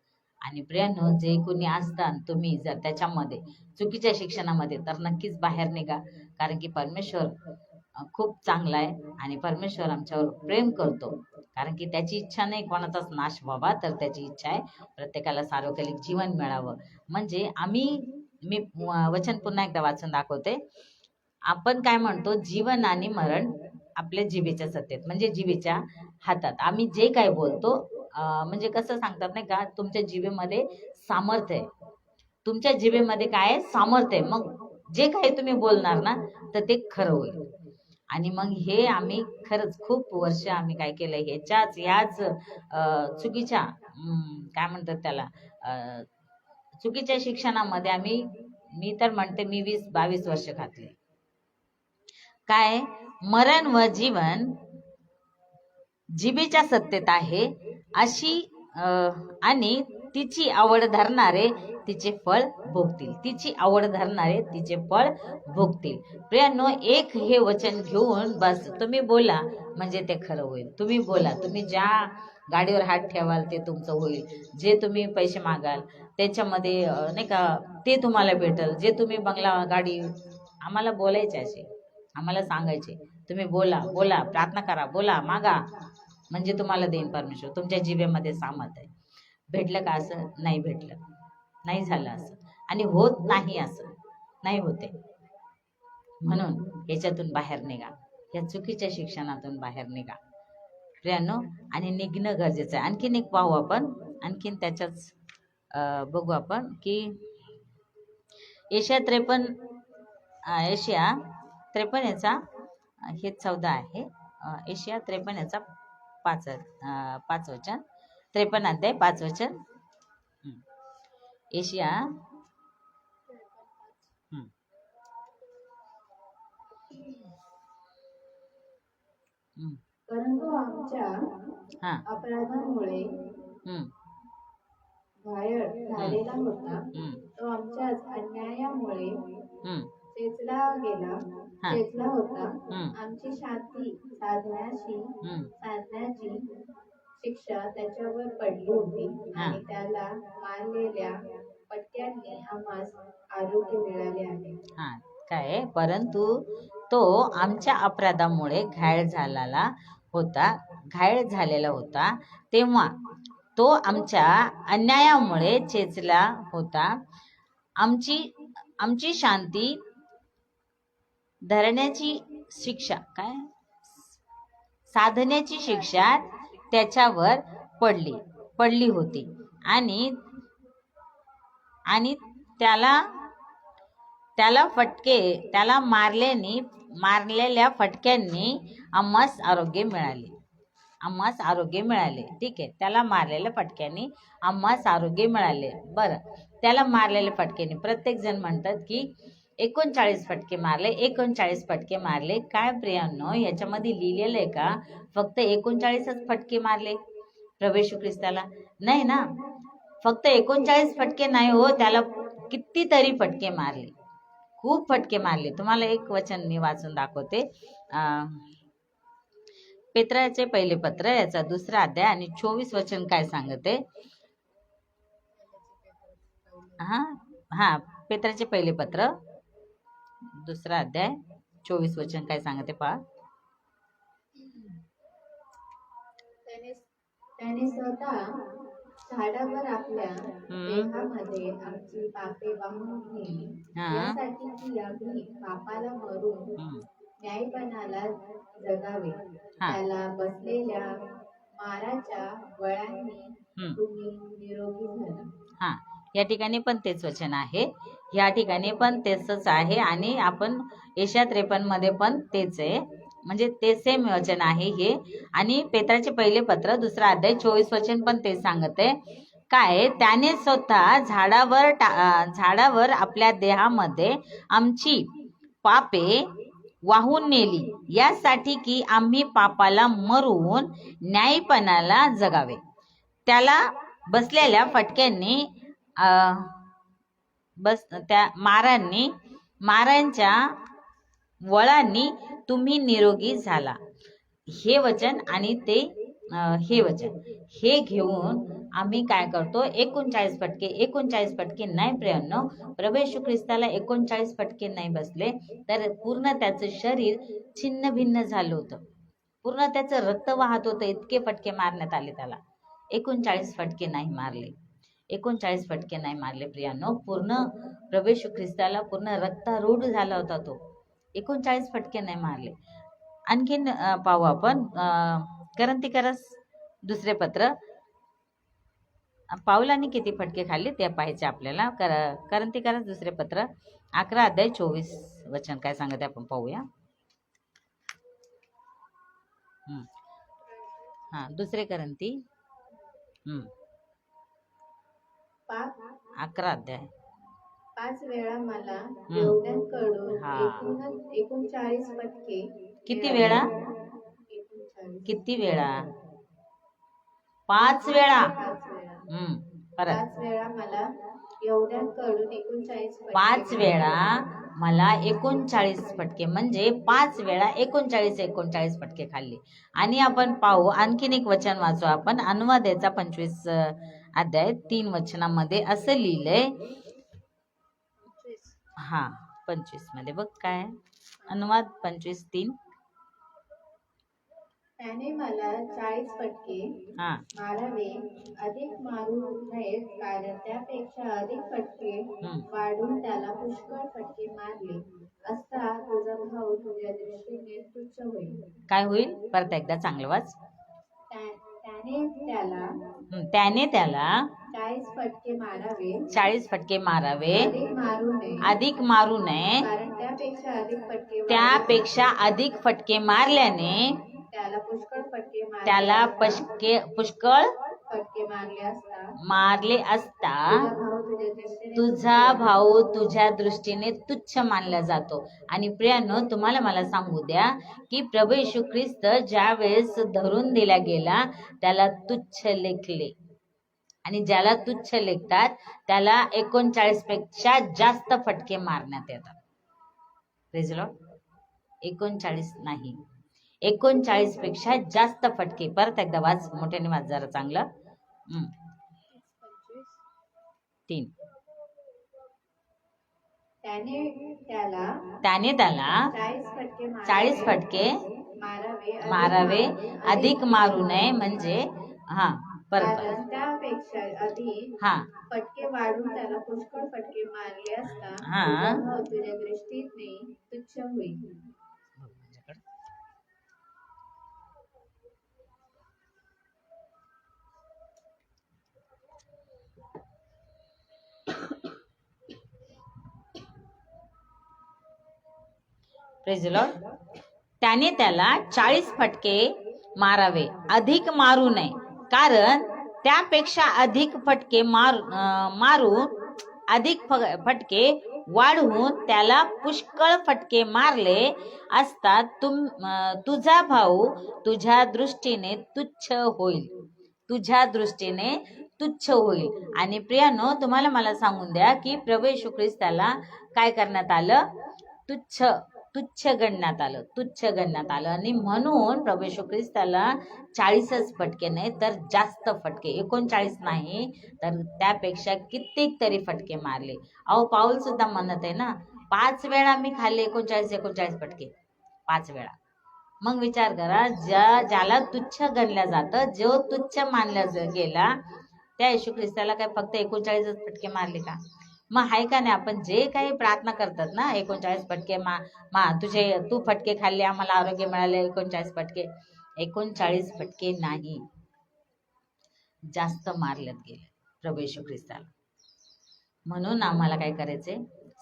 आणि प्रियांनो, जे कोणी असतात तुम्ही जर त्याच्यामध्ये चुकीच्या शिक्षणामध्ये, तर नक्कीच बाहेर निघा. कारण की परमेश्वर खूप चांगला आहे आणि परमेश्वर आमच्यावर प्रेम करतो. कारण की त्याची इच्छा नाही कोणाचाच नाश व्हावा, तर त्याची इच्छा आहे प्रत्येकाला सार्वकालिक जीवन मिळावं. म्हणजे मी वचन पुन्हा एकदा वाचून दाखवते. आपण काय म्हणतो, जीवन आणि मरण आपल्या जिभेच्या सत्तेत, म्हणजे जिभेच्या हातात. आम्ही जे काय बोलतो, म्हणजे कसं सांगतात नाही का, तुमच्या जिभेमध्ये सामर्थ्य आहे. तुमच्या जिभेमध्ये काय आहे? सामर्थ्य आहे. मग जे काही तुम्ही बोलणार ना, तर ते खरं होईल. आणि मग हे आम्ही खरंच खूप वर्ष आम्ही काय केलं, ह्याच चुकीच्या काय म्हणतात त्याला, चुकीच्या शिक्षणामध्ये मी तर म्हणते मी 20-22 वर्ष घातले. काय? मरण व जीवन जिभेच्या सत्तेत आहे अशी, आणि तिची आवड धरणारे तिचे फळ भोगतील. तिची आवड धरणारे तिचे फळ भोगतील. प्रियांनो, एक हे वचन घेऊन बस तुम्ही बोला, म्हणजे ते खरं होईल. तुम्ही बोला, तुम्ही ज्या गाडीवर हात ठेवाल ते तुमचं होईल. जे तुम्ही पैसे मागाल त्याच्यामध्ये नाही का ते तुम्हाला भेटल. जे तुम्ही बंगला गाडी, आम्हाला बोलायचे असे, आम्हाला सांगायचे तुम्ही बोला बोला, प्रार्थना करा, बोला, मागा, म्हणजे तुम्हाला देईन परमेश्वर. तुमच्या जिभेमध्ये सामर्थ आहे. भेटलं का? असं नाही भेटलं, नाही झालं असं, आणि होत नाही असं, नाही होते. म्हणून याच्यातून बाहेर निघा, या चुकीच्या शिक्षणातून बाहेर निघा प्रियांनो, आणि निघणं गरजेचं आहे. आणखीन एक पाहू आपण, आणखीन त्याच्याच बघू आपण की एशिया 53 याचा हे 14 आहे. एशिया 53 याचा 5 वचन, 53 अध्याय 5 वचन. एशिया परंतु आमच्या अपराधामुळे घायल झालेला होता, तो आमच्याच अन्यायामुळे चेचला होता. आमची शांती साधण्याची शिक्षा त्याच्यावर पडली होती, आणि त्याला मारलेल्या फटक्यांनी आम्हास आरोग्य मिळाले आहे. काय? परंतु तो आमच्या अपराधामुळे घायल झालेला होता, तेव्हा तो आमच्या अन्यायामुळे चेचला होता. आमची शांती धरण्याची शिक्षा, काय साधण्याची शिक्षा त्याच्यावर पडली होती, आणि त्याला मारलेल्या फटक्यांनी आम्हास आरोग्य मिळाले. ठीक आहे, त्याला मारलेल्या फटक्यांनी आम्हास आरोग्य मिळाले. बरं, त्याला मारलेल्या फटक्यांनी प्रत्येक जण म्हणतात की 39 फटके मारले. काय प्रियांनो, याच्यामध्ये लिहिलेलं आहे का फक्त 39च फटके मारले प्रभू येशू ख्रिस्ताला? नाही ना, फक्त 39 फटके नाही हो, त्याला कितीतरी फटके मारले, खूप फटके मारले. तुम्हाला एक वचन मी वाचून दाखवते. पेत्राचे पहिले पत्र याचा 2रा अध्याय आणि 24 वचन काय सांगते. पेत्राचे पहिले पत्र 2रा अध्याय 24 वचन काय सांगते पहा. त्याने स्वतः झाडावर आपल्या देहामध्ये आमची पापे वाहून नेली, यासाठी की आम्ही पापाला मरून न्यायपणाला जगावे. त्याला बसलेल्या माराच्या बळांनी तुम्ही निरोगी झाला. या ठिकाणी पण तेच वचन आहे, या ठिकाणी पण तेच आहे आणि आपण यशा 53 मध्ये पण तेच आहे, म्हणजे ते सेम वचन आहे हे. आणि पेत्राचे पहिले पत्र 2 अध्याय 24 वचन पण ते सांगत आहे काय, त्याने स्वतः झाडावर आपल्या देहामध्ये आमची पापे वाहून नेली, यासाठी की आम्ही पापाला मरून न्यायपणाला जगावे. त्याला बसलेल्या फटक्यांनी त्या मारांच्या वळांनी तुम्ही निरोगी झाला. हे वचन आणि ते हे वचन हे घेऊन आम्ही काय करतो, 39 फटके नाही प्रियांनो, प्रभू येशू ख्रिस्ताला 39 फटके नाही बसले तर पूर्ण त्याचं शरीर छिन्न भिन्न झालं होतं, पूर्ण त्याचं रक्त वाहत होतं, इतके फटके मारण्यात आले त्याला. 39 फटके नाही मारले, 39 फटके नाही मारले प्रियांनो. पूर्ण प्रभू येशू ख्रिस्ताला पूर्ण रक्तारूढ झाला होता तो, 39 फटके नाही मारले. आणखीन पाहू आपण करंथीकरस 2 पत्र, पाऊलांनी किती फटके खाल्ले ते पाहायचे आपल्याला. करंथीकरस 2 पत्र 11 अध्याय 24 वचन काय सांगत आपण पाहूया. 2 करंथी 11 अध्याय. 5 वेळा मला देवतांकडून 39 फटके. किती वेळा? 5 वेळा. परत 5 वेळा मला देवतांकडून 39 फटके. 5 वेळा मला 39 फटके, म्हणजे 5 वेळा 39 फटके खाल्ले. आणि आपण पाहू आणखीन एक वचन वाचू आपण, अनुवादाचा 25 अध्याय 3 वचनामध्ये असं लिहिलंय. 25 मध्ये बघ काय अनुवाद 25:3. त्याने मला 40 फटके मारावे, अधिक मारू नयेत, कारण त्यापेक्षा अधिक फटके वाढून त्याला पुष्कळ फटके मारले असता तुझा भाऊ तुझ्या दृष्टीने तुच्छ होईल. काय होईल? परत एकदा चांगलं वाच. त्याने त्याला 40 फटके मारावे, अधिक मारू नये, कारण त्यापेक्षा अधिक फटके मारल्याने त्याला पुष्कळ मारले असता तुझा भाऊ तुझ्या दृष्टीने तुच्छ मानला जातो. आणि प्रियांनो, तुम्हाला मला सांगू द्या की प्रभू येशू ख्रिस्त ज्या वेळेस धरून दिला गेला त्याला तुच्छ लेखले, आणि ज्याला तुच्छ लेखतात त्याला 39 पेक्षा जास्त फटके मारण्यात येतात. Praise Lord. 39 नाही, 39 पेक्षा जास्त फटके. परत एकदा वाच, मोठ्याने वाच जरा चांगलं. 3. त्याने त्याला 40 फटके मारावे, अधिक मारू नये, म्हणजे परत फटके वाढून त्याला पुष्कळ फटके मारले असता तुझ्या दृष्टीने तुच्छ होईल. Praise the Lord. त्याने त्याला 40 फटके मारावे, अधिक मारू नये, कारण त्यापेक्षा अधिक फटके मारून अधिक फटके वाढवून त्याला पुष्कळ फटके मारले असता तुझा भाऊ तुझ्या दृष्टीने तुच्छ होईल. आणि प्रियानो, तुम्हाला मला सांगून द्या की प्रभू येशू ख्रिस्ताला काय करण्यात आलं? तुच्छ गणण्यात आलं. आणि म्हणून प्रभू येशू ख्रिस्ताला 40च फटके नाही तर जास्त फटके, 39 नाही तर त्यापेक्षा कित्येक तरी फटके मारले. अहो, पाऊल सुद्धा म्हणत आहे ना, 5 वेळा मी खाल्ले 39 फटके, 5 वेळा. मग विचार करा, ज्याला तुच्छ गणल्या जातं, जो तुच्छ मानला गेला, त्या येशू ख्रिस्ताला काय फक्त 39 फटके मारले का? मग हाय का नाही? आपण जे काही प्रार्थना करतात ना, 39 फटके तू फटके खाल्ले, आम्हाला आरोग्य मिळाले, 39 फटके. 39 फटके नाही, जास्त मारल्यात गेले प्रभू येशू ख्रिस्ताला. म्हणून आम्हाला काय करायचंय?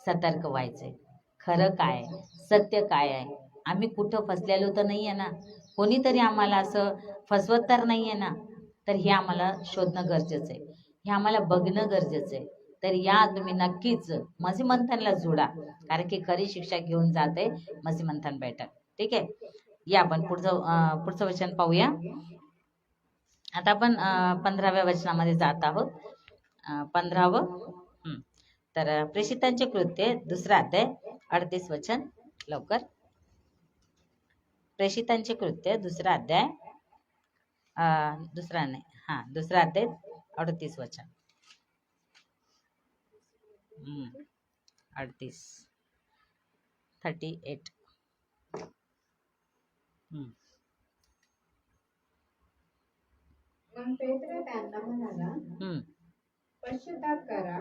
सतर्क व्हायचंय. खरं काय, सत्य काय आहे, आम्ही कुठं फसलेलो तर नाहीये ना, कोणीतरी आम्हाला असं फसवत तर नाहीये ना. तर हे आम्हाला शोधणं गरजेचं आहे, हे आम्हाला बघणं गरजेचं आहे. तर या तुम्ही नक्कीच मसीमंथनला जोडा, कारण की खरी शिक्षा घेऊन जाते मसीमंथन बैठक. ठीक आहे, या आपण पुढचं वचन पाहूया. आता आपण 15व्या वचनामध्ये जात आहोत. 15वं. तर प्रेषितांचे कृत्य 2 अध्याय 38 वचन. लवकर. प्रेषितांचे कृत्य 2 अध्याय 2 अध्याय 38 वचन. 38. मग पेत्र त्यांना म्हणाला, पश्चाताप करा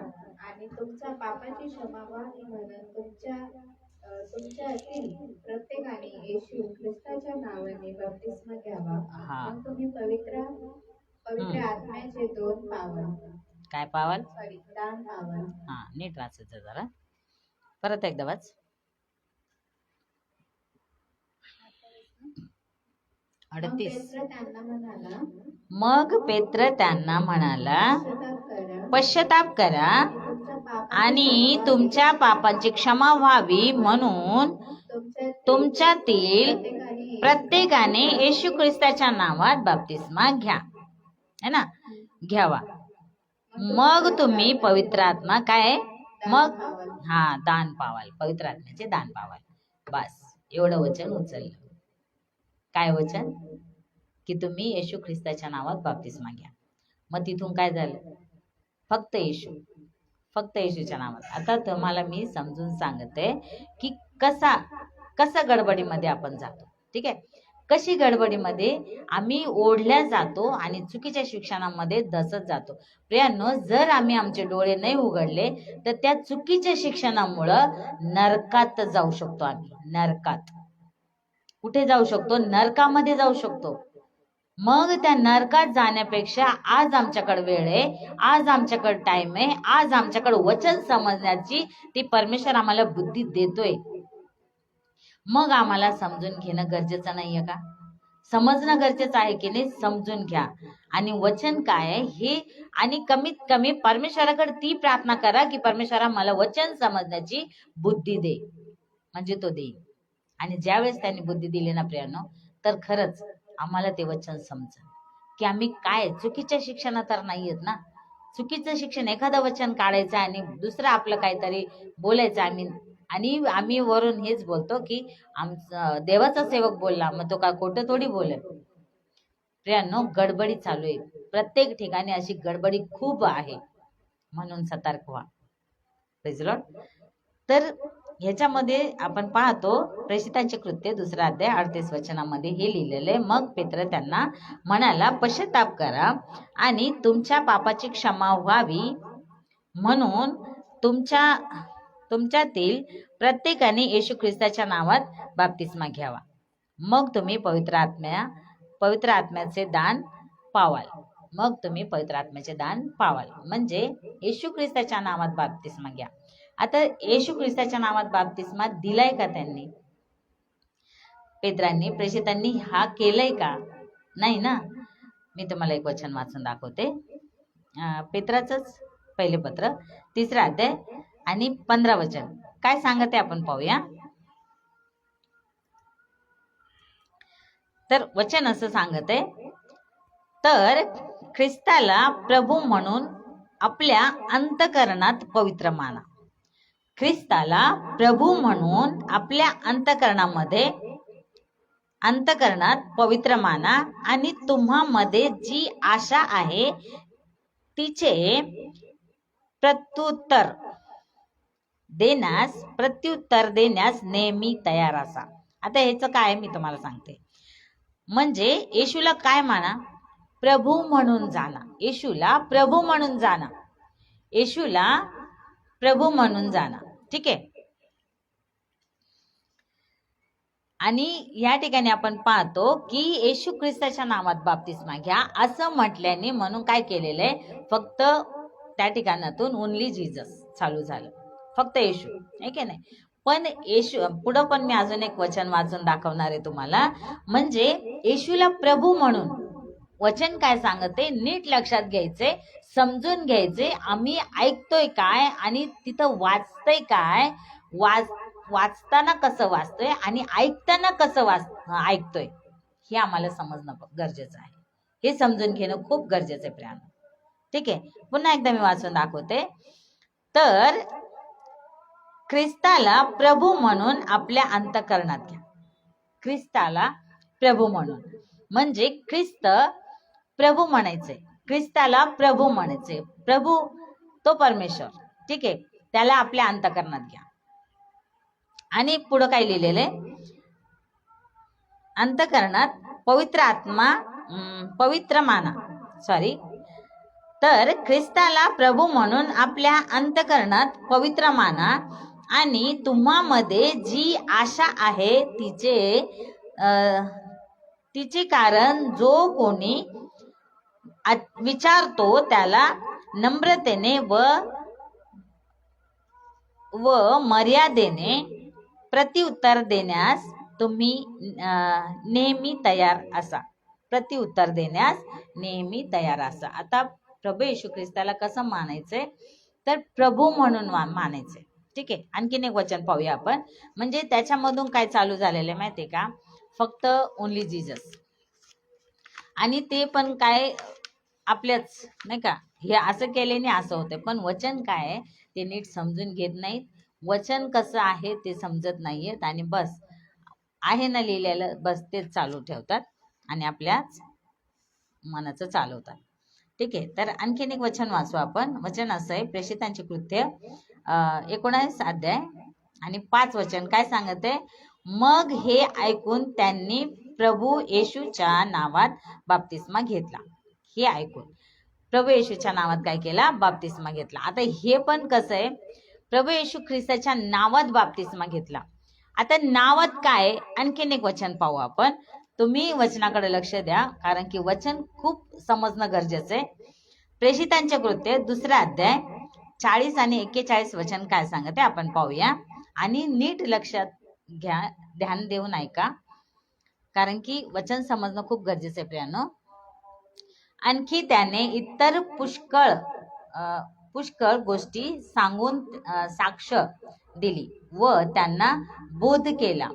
आणि तुमच्या पापाची क्षमा व्हावी म्हणून तुमच्यातील प्रत्येकाने येशू ख्रिस्ताच्या नावाने बप्तिस्मा घ्यावा. मग तुम्ही पवित्र आत्म्याचे 2 पावल. काय पावल? दान पावल. नीट वाचायचं जरा, परत एकदा वाच. 38. मग पेत्र त्यांना म्हणाला, पश्चाताप करा आणि तुमच्या पापांची क्षमा व्हावी म्हणून तुमच्यातील प्रत्येकाने येशू ख्रिस्ताच्या नावात बप्तिस्मा घ्या, है ना, घ्यावा. मग तुम्ही पवित्र आत्मा काय? मग दान पावाल, पवित्र आत्म्याचे दान पावाल. बस एवढं वचन उचललं. काय वचन? की तुम्ही येशू ख्रिस्ताच्या नावात बाप्तिस्मा घ्या. मग तिथून काय झालं? फक्त येशूच्या नावात. आता तुम्हाला मी समजून सांगते की कसा गडबडीमध्ये आपण जातो. ठीक आहे, कशी गडबडीमध्ये आम्ही ओढल्या जातो आणि चुकीच्या शिक्षणामध्ये धसत जातो. प्रियांनो, जर आम्ही आमचे डोळे नाही उघडले तर त्या चुकीच्या शिक्षणामुळं नरकात जाऊ शकतो. आम्ही नरकात कुठे जाऊ शकतो? नरकामध्ये जाऊ शकतो. मग त्या नरकात जाण्यापेक्षा आज आमच्याकडे वेळ आहे, आज आमच्याकडे टाइम आहे, आज आमच्याकडे वचन समजण्याची ती परमेश्वर आम्हाला बुद्धी देतोय. मग आम्हाला समजून घेणं गरजेचं नाहीये का? समजणं गरजेचं आहे की नाही? समजून घ्या आणि वचन काय आहे हे, आणि कमीत कमी परमेश्वराकडे ती प्रार्थना करा की परमेश्वरा मला वचन समजण्याची बुद्धी दे, म्हणजे तो देईल. आणि ज्यावेळेस त्यांनी बुद्धी दिली ना प्रियांनो, तर खरंच आम्हाला ते वचन समजेल की आम्ही काय चुकीच्या शिक्षणात तर नाहीयेत ना. चुकीचं शिक्षण, एखादं वचन काढायचं आणि दुसरं आपलं काहीतरी बोलायचं. आम्ही वरून हेच बोलतो की आमचा देवाचा सेवक बोलला, मग तो काय खोटं थोडी बोलेल. प्रियांनो, गडबडी चालू आहे प्रत्येक ठिकाणी, अशी गडबडी खूप आहे, म्हणून सतर्क व्हा. Praise Lord. तर ह्याच्यामध्ये आपण पाहतो प्रेषितांचे कृत्य 2 अध्याय 38 वचनामध्ये हे लिहिलेले. मग पेत्र त्यांना म्हणाला, पश्चाताप करा आणि तुमच्या पापाची क्षमा व्हावी म्हणून तुमच्यातील प्रत्येकाने येशू ख्रिस्ताच्या नावात बाप्तिस्मा घ्यावा. मग तुम्ही पवित्र आत्म्याचे दान पावाल. म्हणजे येशू ख्रिस्ताच्या नावात बाप्तिस्मा घ्या. आता येशू ख्रिस्ताच्या नावात बाप्तिस्मा दिलाय का त्यांनी? पेत्रांनी, प्रेषितांनी हा केलंय का? नाही ना. मी तुम्हाला एक वचन वाचून दाखवते. पेत्राचंच पहिले पत्र 3 अध्याय आणि 15 वचन काय सांगते आपण पाहूया. तर वचन असं सांगते, तर ख्रिस्ताला प्रभू म्हणून आपल्या अंतःकरणात पवित्र माना. ख्रिस्ताला प्रभू म्हणून आपल्या अंतःकरणात पवित्र माना आणि तुम्हामध्ये जी आशा आहे तिचे प्रत्युत्तर देण्यास नेहमी तयार असा. आता ह्याचं काय मी तुम्हाला सांगते. म्हणजे येशूला काय माना? प्रभू म्हणून जाणा. येशूला प्रभू म्हणून जाणा. येशूला प्रभू म्हणून जाणा. ठीक आहे. आणि या ठिकाणी आपण पाहतो की येशू ख्रिस्ताच्या नावात बाप्तिस्मा घ्या असं म्हटल्याने म्हणून काय केलेलं आहे, फक्त त्या ठिकाणातून ओनली जीजस चालू झालं, फक्त येशू, आहे की नाही. पण येशू पुढं पण मी अजून एक वचन वाचून दाखवणार आहे तुम्हाला. म्हणजे येशूला प्रभू म्हणून वचन काय सांगते नीट लक्षात घ्यायचे, समजून घ्यायचे. आम्ही ऐकतोय काय आणि तिथं वाचतोय काय, वाचताना कसं वाचतोय आणि ऐकताना कसं ऐकतोय हे आम्हाला समजणं गरजेचं आहे. हे समजून घेणं खूप गरजेचं आहे प्रियानो. ठीक आहे. पुन्हा एकदा मी वाचून दाखवते. तर ख्रिस्ताला प्रभू म्हणून आपल्या अंतःकरणात घ्या. ख्रिस्ताला प्रभू म्हणून म्हणजे ख्रिस्त प्रभू म्हणायचे, ख्रिस्ताला प्रभू म्हणायचे. प्रभू तो परमेश्वर, ठीक आहे, त्याला आपल्या अंतःकरणात घ्या. आणि पुढं काय लिहिलेलं आहे, अंतःकरणात पवित्र आत्मा पवित्र माना. तर ख्रिस्ताला प्रभू म्हणून आपल्या अंतःकरणात पवित्र माना आणि तुम्हामध्ये जी आशा आहे तिचे कारण जो कोणी विचारतो त्याला नम्रतेने व मर्यादेने प्रत्युत्तर देण्यास तुम्ही नेहमी तयार असा. प्रत्युत्तर देण्यास नेहमी तयार असा. आता प्रभू येशू ख्रिस्ताला कसं मानायचंय, तर प्रभू म्हणून मानायचंय. ठीक आहे. आणखीन एक वचन पाहूया आपण. म्हणजे त्याच्यामधून काय चालू झालेलं आहे माहितीये का, फक्त ओनली जीजस. आणि ते पण काय आपल्याच नाही का, हे असं केल्याने असं होतं. पण वचन काय आहे ते नीट समजून घेत नाहीत. वचन कसं आहे ते समजत नाहीयेत आणि बस आहे ना लिहिलेलं, बस तेच चालू ठेवतात आणि आपल्याच मनाचं चालवतात. ठीक आहे. तर आणखीन एक वचन वाचू आपण. वचन असं आहे, प्रेषितांची कृत्य 19 अध्याय आणि 5 वचन काय सांगते, मग हे ऐकून त्यांनी प्रभू येशूच्या नावात बाप्तिस्मा घेतला. हे ऐकून प्रभू येशूच्या नावात काय केला, बाप्तिस्मा घेतला. आता हे पण कसं आहे, प्रभू येशू ख्रिस्ताच्या नावात बाप्तिस्मा घेतला. आता नावात काय, आणखीन एक वचन पाहू आपण. तुम्ही वचनाकडे लक्ष द्या, कारण की वचन खूप समजणं गरजेचं आहे. प्रेषितांचे कृत्य 2 अध्याय 40 आणि 41 वचन काय सांगते आपण पाहूया आणि नीट लक्षात घ्या, ध्यान देऊन ऐका, कारण की वचन समजणं खूप गरजेचं आहे प्रियानो. आणखी त्याने इतर पुष्कळ गोष्टी सांगून साक्ष दिली व त्यांना बोध केला.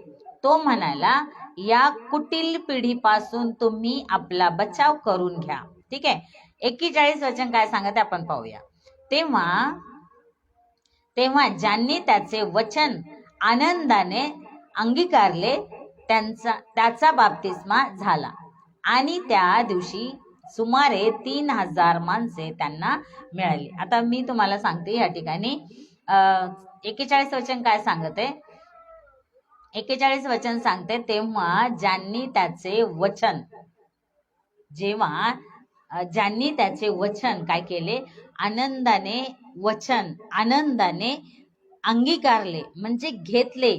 तो म्हणाला, या कुटील पिढीपासून तुम्ही आपला बचाव करून घ्या. ठीक आहे. 41 वचन काय सांगते आपण पाहूया. तेव्हा ज्यांनी त्याचे वचन आनंदाने अंगीकारले त्याचा बाप्तिस्मा झाला आणि त्या दिवशी सुमारे 3000 माणसे त्यांना मिळाली. आता मी तुम्हाला सांगते या ठिकाणी 41 वचन काय सांगते. 41 वचन सांगते, तेव्हा ज्यांनी त्याचे वचन काय केले, आनंदाने अंगीकारले, म्हणजे घेतले.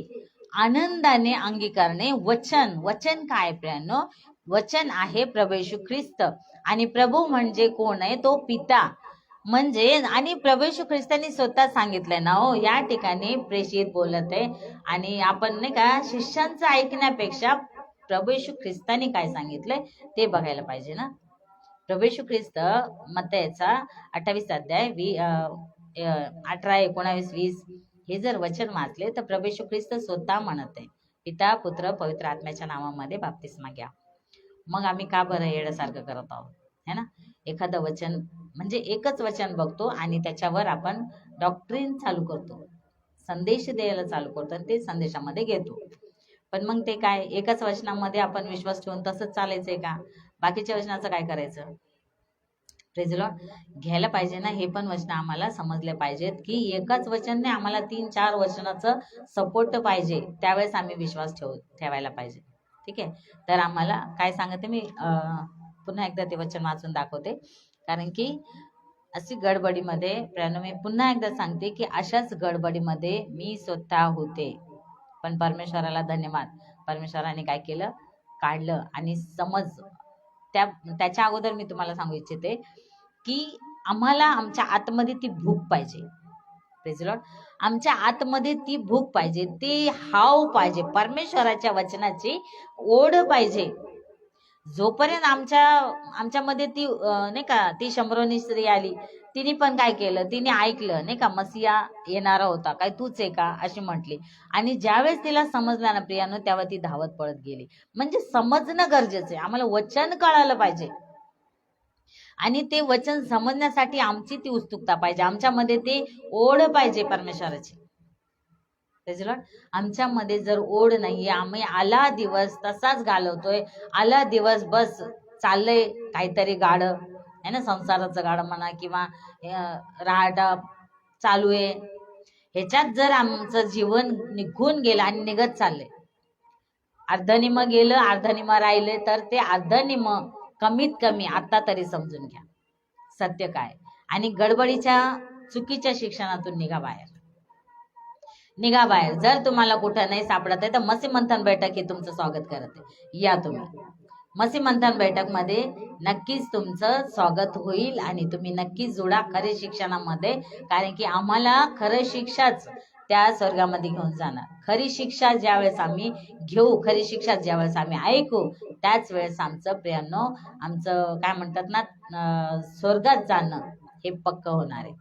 आनंदाने अंगीकारणे. वचन काय प्रियानो, वचन आहे प्रभू येशू ख्रिस्त. आणि प्रभू म्हणजे कोण आहे, तो पिता. म्हणजे आणि प्रभू येशू ख्रिस्तांनी स्वतः सांगितलंय ना हो, या ठिकाणी प्रेषित बोलत आहे आणि आपण नाही का शिष्यांचं ऐकण्यापेक्षा प्रभू येशू ख्रिस्तांनी काय सांगितलंय ते बघायला पाहिजे ना. प्रभू येशू ख्रिस्त मत्तयाचा 28 अध्याय 18, 19, 20 हे जर वचन वाचले तर प्रभू येशू ख्रिस्त स्वतः म्हणत आहे, पिता पुत्र पवित्र आत्म्याच्या नावामध्ये बाप्तिस्मा घ्या. मग आम्ही का बरं येण्यासारखं करत आहोत, है ना. एखादं वचन म्हणजे एकच वचन बघतो आणि त्याच्यावर आपण डॉक्ट्रिन चालू करतो, संदेश द्यायला चालू करतो आणि ते संदेशामध्ये घेतो. पण मग ते काय, एकाच वचनामध्ये आपण विश्वास ठेवून तसंच चालायचंय का, बाकीच्या वचनाचं काय करायचं. Praise Lord. घ्यायला पाहिजे ना, हे पण वचन आम्हाला समजले पाहिजेत की एकाच वचनने आम्हाला 3-4 वचनाचं सपोर्ट पाहिजे, त्यावेळेस आम्ही विश्वास ठेवायला पाहिजे. ठीक आहे. तर आम्हाला काय सांगते मी पुन्हा एकदा ते वचन वाचून दाखवते, कारण की अशी गडबडीमध्ये प्रियांनो मी पुन्हा एकदा सांगते की अशाच गडबडीमध्ये मी स्वतः होते, पण परमेश्वराला धन्यवाद. परमेश्वराने काय केलं, काढलं. आणि समज त्याच्या अगोदर मी तुम्हाला सांगू इच्छिते की आम्हाला आमच्या आतमध्ये ती भूक पाहिजे. Praise Lord. आमच्या आतमध्ये ती भूक पाहिजे, ती हाव पाहिजे, परमेश्वराच्या वचनाची ओढ पाहिजे. जोपर्यंत आमच्यामध्ये ती नाही का, ती शंभरोनी स्त्री आली, तिने पण काय केलं, तिने ऐकलं नाही का, मसिया येणारा होता, काय तूच आहे का अशी म्हटली. आणि ज्यावेळेस तिला समजलं ना प्रियानो, तेव्हा ती धावत पळत गेली. म्हणजे समजणं गरजेचं आहे, आम्हाला वचन कळालं पाहिजे. आणि ते वचन समजण्यासाठी आमची ती उत्सुकता पाहिजे, आमच्यामध्ये ते ओढ पाहिजे परमेश्वराची. आमच्यामध्ये जर ओढ नाहीये, आम्ही आला दिवस तसाच घालवतोय, आला दिवस बस चाललंय काहीतरी गाडं आहे ना, संसाराचं गाडं म्हणा किंवा राहाटा चालू आहे, ह्याच्यात जर आमचं जीवन निघून गेलं आणि निघत चाललंय, अर्धनिम गेलं अर्धनिम राहिले, तर ते अर्धनिम कमीत कमी आता तरी समजून घ्या सत्य काय. आणि गडबडीच्या चुकीच्या शिक्षणातून निघा बाहेर, निघा बाहेर. जर तुम्हाला कुठं नाही सापडत आहे तर मसी मंथन बैठक हे तुमचं स्वागत करत आहे. या तुम्ही मसी मंथन बैठक मध्ये नक्कीच तुमचं स्वागत होईल आणि तुम्ही नक्कीच जोडा खरे शिक्षणामध्ये, कारण की आम्हाला खरं शिक्षाच त्या स्वर्गामध्ये घेऊन जाणार. खरी शिक्षा ज्यावेळेस आम्ही घेऊ, खरी शिक्षा ज्यावेळेस आम्ही ऐकू, त्याच वेळेस आमचं प्रियांनो, आमचं काय म्हणतात ना, स्वर्गात जाणं हे पक्क होणार आहे.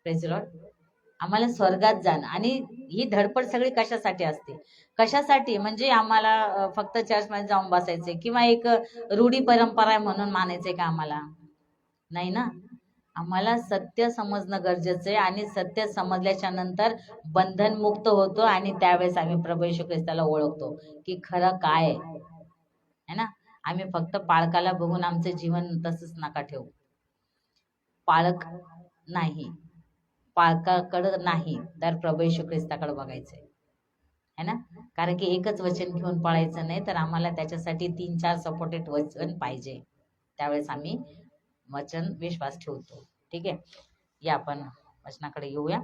Praise Lord. आम्हाला स्वर्गात जाणं. आणि ही धडपड सगळी कशासाठी असते, कशासाठी म्हणजे आम्हाला फक्त चर्चमध्ये जाऊन बसायचे किंवा एक रूढी परंपरा आहे म्हणून मानायचे का आम्हाला, नाही ना. आम्हाला सत्य समजणं गरजेचं आहे आणि सत्य समजल्याच्या नंतर बंधनमुक्त होतो आणि त्यावेळेस आम्ही प्रभू येशू ख्रिस्ताला ओळखतो की खरं काय आहे ना. आम्ही फक्त पाळकाला बघून आमचं जीवन तसंच नका ठेवू. पाळक नाही, पाळकाकडं नाही तर प्रभू येशू ख्रिस्ताकडे बघायचंय है ना. कारण की एकच वचन घेऊन पळायचं नाही, तर आम्हाला त्याच्यासाठी 3-4 सपोर्टेड वचन पाहिजे, त्यावेळेस आम्ही वचन विश्वास ठेवतो. ठीक आहे. या आपण वचनाकडे येऊया.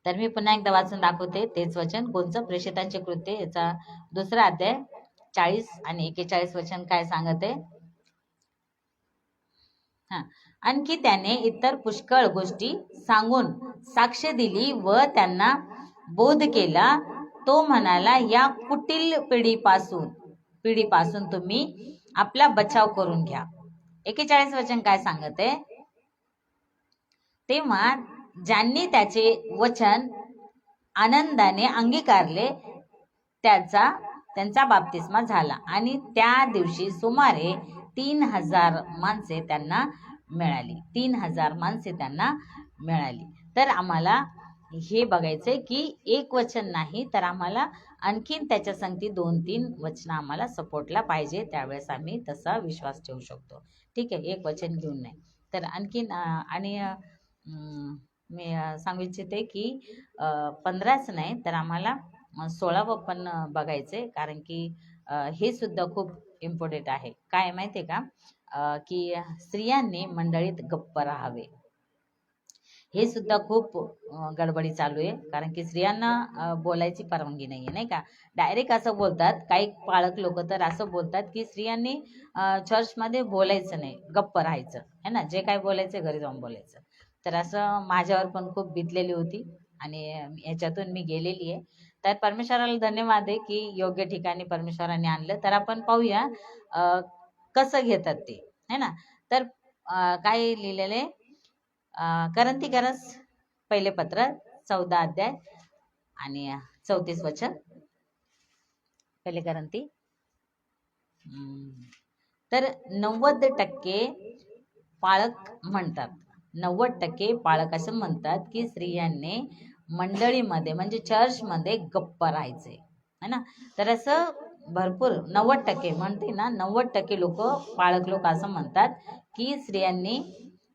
तर मी पुन्हा एकदा वाचून दाखवते तेच वचन, कोणचं, प्रेषितांचे कृत्य याचा 2 अध्याय 40 आणि 41 वचन काय सांगत आहे. आणखी त्याने इतर पुष्कळ गोष्टी सांगून साक्ष दिली व त्यांना बोध केला. तो म्हणाला, या कुटील पिढीपासून तुम्ही आपला बचाव करून घ्या. 41 वचन काय सांगत आहे. तेव्हा ज्यांनी त्याचे वचन आनंदाने अंगीकारले त्यांचा बाप्तिस्मा झाला आणि त्या दिवशी सुमारे 3000 माणसे त्यांना मिळाली. 3000 माणसे त्यांना मिळाली. तर आम्हाला हे बघायचंय की एक वचन नाही, तर आम्हाला आणखीन त्याच्या संगती 2-3 वचन आम्हाला सपोर्टला पाहिजे, त्यावेळेस आम्ही तसा विश्वास ठेवू शकतो. ठीक आहे. एक वचन घेऊन नाही. तर आणखीन आणि मी सांगू इच्छिते की 15च नाही तर आम्हाला 16वं पण बघायचंय, कारण की हे सुद्धा खूप इम्पॉर्टंट आहे. काय माहितीये का, की स्त्रियांनी मंडळीत गप्प राहावे. हे सुद्धा खूप गडबडी चालू आहे, कारण की स्त्रियांना बोलायची परवानगी नाहीये, नाही का. डायरेक्ट असं बोलतात काही पाळक लोक, तर असं बोलतात की स्त्रियांनी चर्चमध्ये बोलायचं नाही, गप्प राहायचं है ना, जे काय बोलायचं घरी जाऊन बोलायचं. तर असं माझ्यावर पण खूप बितलेली होती आणि याच्यातून मी गेलेली आहे. तर परमेश्वराला धन्यवाद आहे की योग्य ठिकाणी परमेश्वराने आणलं. तर आपण पाहूया कसं घेतात ते है ना. तर काय लिहिलेले, करंथीकरस पहिले पत्र 14 अध्याय आणि 34 वचन. पहिले करंथी. तर 90% पाळक म्हणतात, 90% पाळक असं म्हणतात की स्त्रियांनी मंडळीमध्ये म्हणजे चर्चमध्ये गप्प राहायचे है ना. तर असं भरपूर 90% म्हणते ना, 90% लोक, पाळक लोक असं म्हणतात की स्त्रियांनी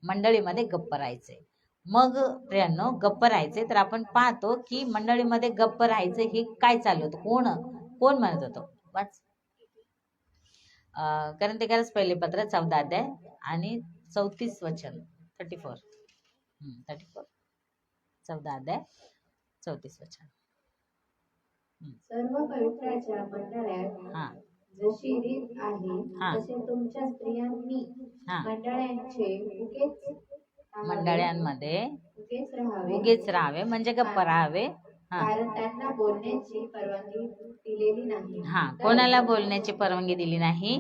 मंडळीमध्ये गप्प राहायचे. मग प्रियांनो, गप्प राहायचे तर आपण पाहतो की मंडळीमध्ये गप्प राहायचे हे काय चालू होतं, कोण म्हणत होतं. वाच. कारण ते खरंच पहिले पत्र 14 अध्याय आणि 34 वचन 34 34 14 अध्याय 34 वचन. सर्व पवित्राच्या मंडळात हा जशी रीत आहे हा तसे तुमच्या स्त्रियांनी हा मंडळांचे मंडळांमध्ये राहावे उगीच राहावे म्हणजे गप्प राहावे. हा कारण त्यांना बोलण्याची परवानगी दिलेली नाही. हा कोणाला बोलण्याची परवानगी दिली नाही?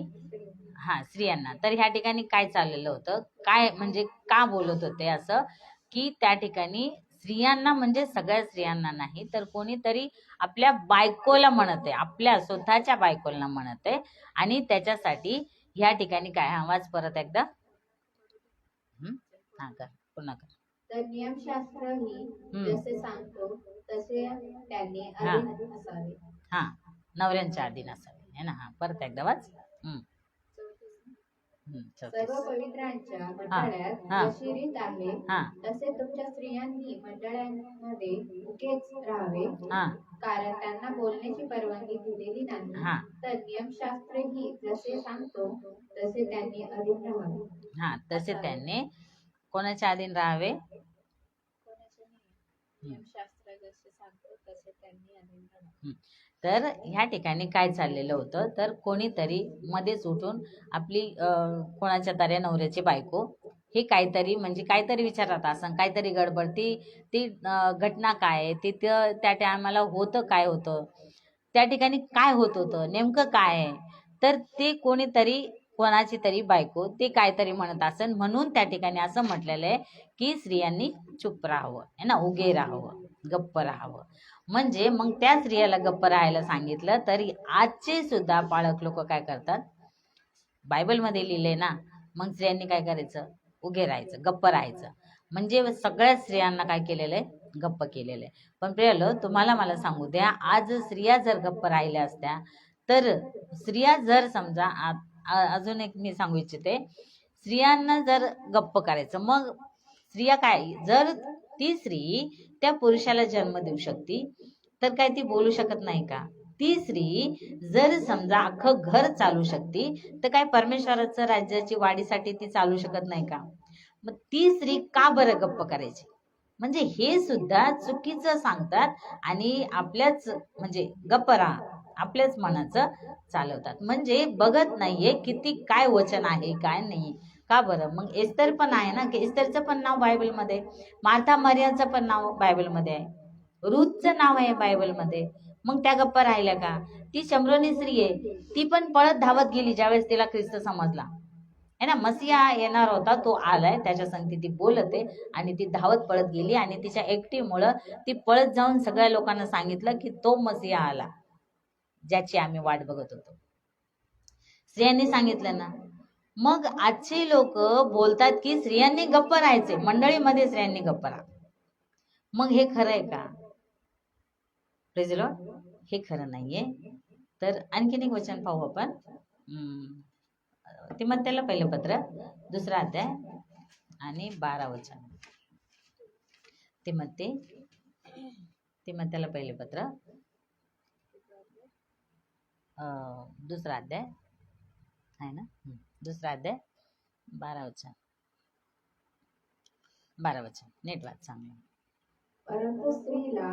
हा स्त्रियांना. तर ह्या ठिकाणी काय चाललेलं होतं, काय म्हणजे का बोलत होते असं, की त्या ठिकाणी स्त्रियांना म्हणजे सगळ्या स्त्रियांना नाही तर कोणीतरी आपल्या बायकोला म्हणत आहे, आपल्या स्वतःच्या बायकोला म्हणत आहे. आणि त्याच्यासाठी ह्या ठिकाणी काय, आवाज परत एकदा हा कर, पुन्हा कर. तर नियमशास्त्रही जसे सांगतो तसे त्यांनी हा अधीन असावे. हा नवऱ्यांच्या अधीन असावे है ना. हा परत एकदा वाच. सर्व पवित्रांच्या हा मंडळात जशी रीत आहे हा तसे तुमच्या स्त्रियांनी मंडळांमध्ये उगेच राहावे. हा कारण त्यांना बोलण्याची परवानगी दिलेली हा नाही. तर नियमशास्त्रही जसे सांगतो तसे त्यांनी अधीन राहावे. हा तसे त्यांनी कोणाच्या अधीन राहावे? नियमशास्त्र जसे सांगतो तसे त्यांनी अधीन राहावे. तर ह्या ठिकाणी काय चाललेलं होतं, तर कोणीतरी मध्येच उठून आपली कोणाच्या तरी नवऱ्याची बायको हे काहीतरी म्हणजे काहीतरी विचारत असं, काहीतरी गडबड, ती घटना काय आहे, तिथं त्या टायमाला होतं काय होतं, त्या ठिकाणी काय होत होतं, नेमकं काय आहे, तर ते कोणीतरी कोणाची तरी बायको ते काहीतरी म्हणत असेल. म्हणून त्या ठिकाणी असं म्हटलेलं आहे की स्त्रियांनी चुप राहावं है ना, उगे राहावं, गप्प राहावं. म्हणजे मग त्या स्त्रियाला गप्प राहायला सांगितलं. तरी आजचे सुद्धा पाळक लोक काय करतात, बायबलमध्ये लिहिले ना, मग स्त्रियांनी काय करायचं, उगे राहायचं, गप्प राहायचं. म्हणजे सगळ्या स्त्रियांना काय केलेलं आहे, गप्प केलेलं आहे. पण प्रियलो तुम्हाला मला सांगू द्या, आज स्त्रिया जर गप्प राहिल्या असत्या तर स्त्रिया जर समजा अजून एक मी सांगू इच्छिते, स्त्रियांना जर गप्प करायचं, मग स्त्रिया काय, जर ती स्त्री त्या पुरुषाला जन्म देऊ शकते तर काय ती बोलू शकत नाही का? ती स्त्री जर समजा अख्खं घर चालू शकते तर काय परमेश्वराचं राज्याची वाढीसाठी ती चालू शकत नाही का? मग ती स्त्री का बरं गप्प करायची? म्हणजे हे सुद्धा चुकीचं सांगतात आणि आपल्याच म्हणजे गप्प राहा आपल्याच मनाचं चालवतात. म्हणजे बघत नाहीये किती काय वचन आहे काय नाही. का बरं? मग एस्तर पण आहे ना, की एस्तरचं पण नाव बायबलमध्ये, मार्था मरियाचं पण नाव बायबलमध्ये आहे, रूथचं नाव आहे बायबलमध्ये. मग त्या गप्पा राहिल्या का? ती शमरोनी स्त्री आहे, ती पण पळत धावत गेली ज्यावेळेस तिला ख्रिस्त समजला है ना, मसिया येणार होता, तो आलाय, त्याच्या संगती ती बोलते आणि ती धावत पळत गेली आणि तिच्या एकटीमुळं ती पळत जाऊन सगळ्या लोकांना सांगितलं की तो मसिया आला ज्याची आम्ही वाट बघत होतो. स्त्रियांनी सांगितलं ना. मग आजचे लोक बोलतात की स्त्रियांनी गप्प राहायचे, मंडळीमध्ये स्त्रियांनी गप्प राहा. मग हे खरं आहे का? प्रेज लॉर्ड, हे खरं नाहीये. तर आणखीन एक वचन पाहू आपण. तिमोथेला पहिलं पत्र 2 अध्याय आणि 12 वचन. तिमोथेला पहिले पत्र 2 अध्याय आहे ना, 2 अध्याय 12 वचन. 12 वचन नीट वाच चांगलं. परंतु स्त्रीला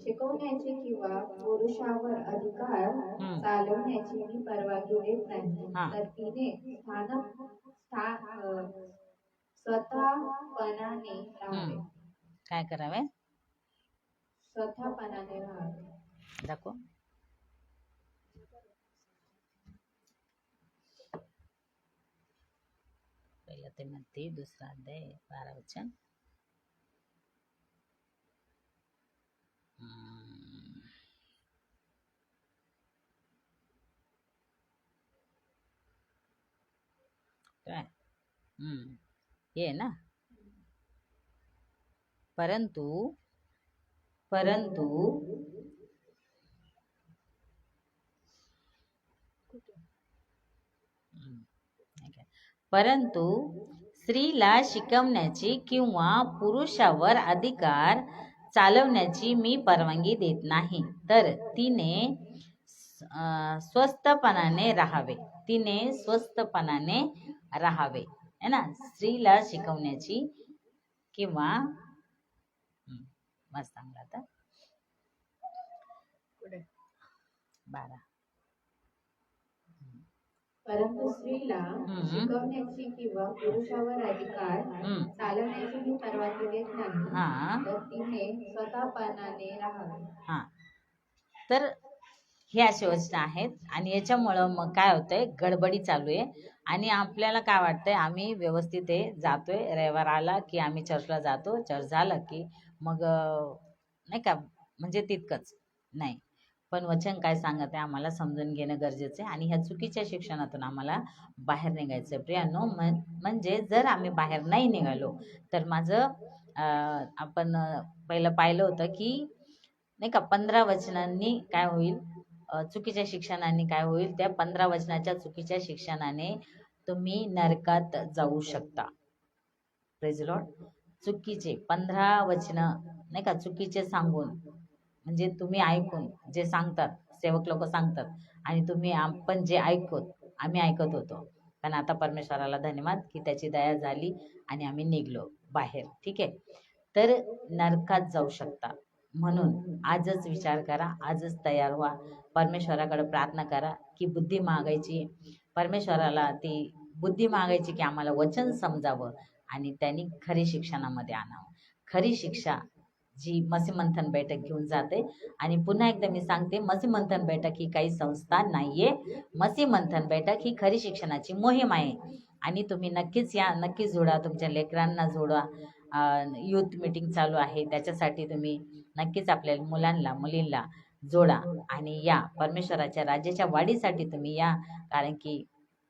शिकवण्याची किंवा पुरुषावर अधिकार चालवण्याची मी परवानगी देत नाही. तर तिने स्वतःपणाने राहावे. काय करावे? स्वतःपणाने राहावे. दाखव. पहिला तिमोथी 2 अध्याय 12 वचन. काय ये ना. परंतु स्त्रीला शिकवण्याची किंवा पुरुषावर अधिकार चालवण्याची मी परवानगी देत नाही. तर तिने स्वस्थपणाने राहावे, तिने स्वस्थपणाने राहावे है ना. स्त्रीला शिकवण्याची किंवा मस्त चांगला आता 12. परंतु स्त्रीला शिकवण्याची किंवा पुरुषावर अधिकार चालवण्याची परवानगी देत नाही, तर तिने स्वतःपणाने राहावे. हा, तर हे असे वचन आहेत. आणि याच्यामुळं मग काय होतंय, गडबडी चालू आहे आणि आपल्याला काय वाटतंय आम्ही व्यवस्थित जातोय, रविवार आला की आम्ही चर्चला जातो, चर्च झालं की मग नाही का, म्हणजे तितकंच नाही. पण वचन काय सांगत आहे आम्हाला समजून घेणं गरजेचं आहे आणि ह्या चुकीच्या शिक्षणातून आम्हाला बाहेर निघायचं आहे प्रियांनो. म्हणजे जर आम्ही बाहेर नाही निघालो तर माझं आपण पहिलं पाहिलं होतं की नाही का 15 वचनांनी काय होईल, चुकीच्या शिक्षणाने काय होईल, त्या 15 वचनाच्या चुकीच्या शिक्षणाने तुम्ही नरकात जाऊ शकता. Praise Lord. चुकीचे 15 वचन नाही का, चुकीचे सांगून, म्हणजे तुम्ही ऐकून जे सांगतात, सेवक लोक सांगतात आणि तुम्ही आपण जे आम्ही ऐकत होतो, पण आता परमेश्वराला धन्यवाद की त्याची दया झाली आणि आम्ही निघलो बाहेर. ठीक आहे, तर नरकात जाऊ शकता. म्हणून आजच विचार करा, आजच तयार व्हा, परमेश्वराकडे प्रार्थना करा की बुद्धी मागायची, परमेश्वराला ती बुद्धी मागायची की आम्हाला वचन समजावं आणि त्यांनी खरी शिक्षणामध्ये आणावं. खरी शिक्षा जी मसीमंथन बैठक घेऊन जाते. आणि पुन्हा एकदा मी सांगते, मसीमंथन बैठक ही काही संस्था नाहीये, मसीमंथन बैठक ही खरी शिक्षणाची मोहीम आहे. आणि तुम्ही नक्कीच या, नक्कीच जोडा, तुमच्या लेकरांना जोडा. युथ मीटिंग चालू आहे, त्याच्यासाठी तुम्ही नक्कीच आपल्या मुलांना मुलींना जोडा आणि या परमेश्वराच्या राज्याच्या वाढीसाठी तुम्ही या. कारण की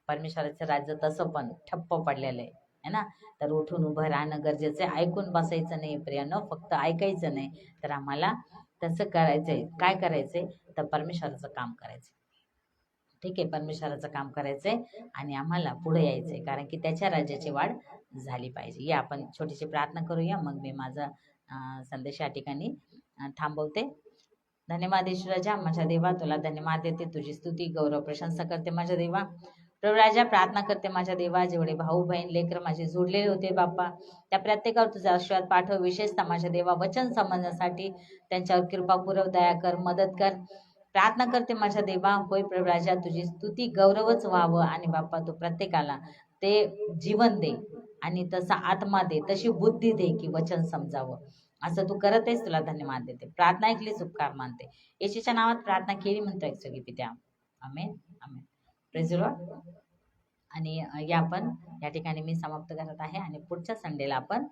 परमेश्वराचं राज्य तसं पण ठप्प पडलेलं आहे ना. तर उठून उभं राहणं गरजेचं आहे. ऐकून बसायचं नाही प्रियांनो, फक्त ऐकायचं नाही. तर आम्हाला तसं करायचंय. काय करायचंय, तर परमेश्वराचं काम करायचंय. ठीक आहे, परमेश्वराचं काम करायचंय आणि आम्हाला पुढे यायचंय, कारण की त्याच्या राज्याची वाढ झाली पाहिजे. या आपण छोटीशी प्रार्थना करूया, मग मी माझा संदेश या ठिकाणी थांबवते. धन्यवाद ईश्वराजा, माझ्या देवा, तुला धन्यवाद देते, तुझी स्तुती गौरव प्रशंसा करते माझ्या देवा. प्रभू राजा, प्रार्थना करते माझ्या देवा, जेवढे भाऊ बहीण लेकर माझे जोडलेले होते बाप्पा, त्या प्रत्येकावर तुझा आशीर्वाद पाठव. विशेषतः माझ्या देवा वचन समजण्यासाठी त्यांच्यावर कृपा पुरव, दया कर, मदत कर. प्रार्थना करते माझ्या देवा, होय प्रभू राजा, तुझी स्तुती गौरवच व्हावं आणि बाप्पा तू प्रत्येकाला ते जीवन दे आणि तसा आत्मा दे, तशी बुद्धी दे की वचन समजावं. असं तू करत आहेस, तुला धन्यवाद देते. प्रार्थना ऐकली, उपकार मानते, येशूच्या नावात प्रार्थना केली म्हणतो एक सगळी पित्या, आमेन आमेन. Praise Lord. आणि या आपण या ठिकाणी मी समाप्त करत आहे आणि पुढच्या संडेला आपण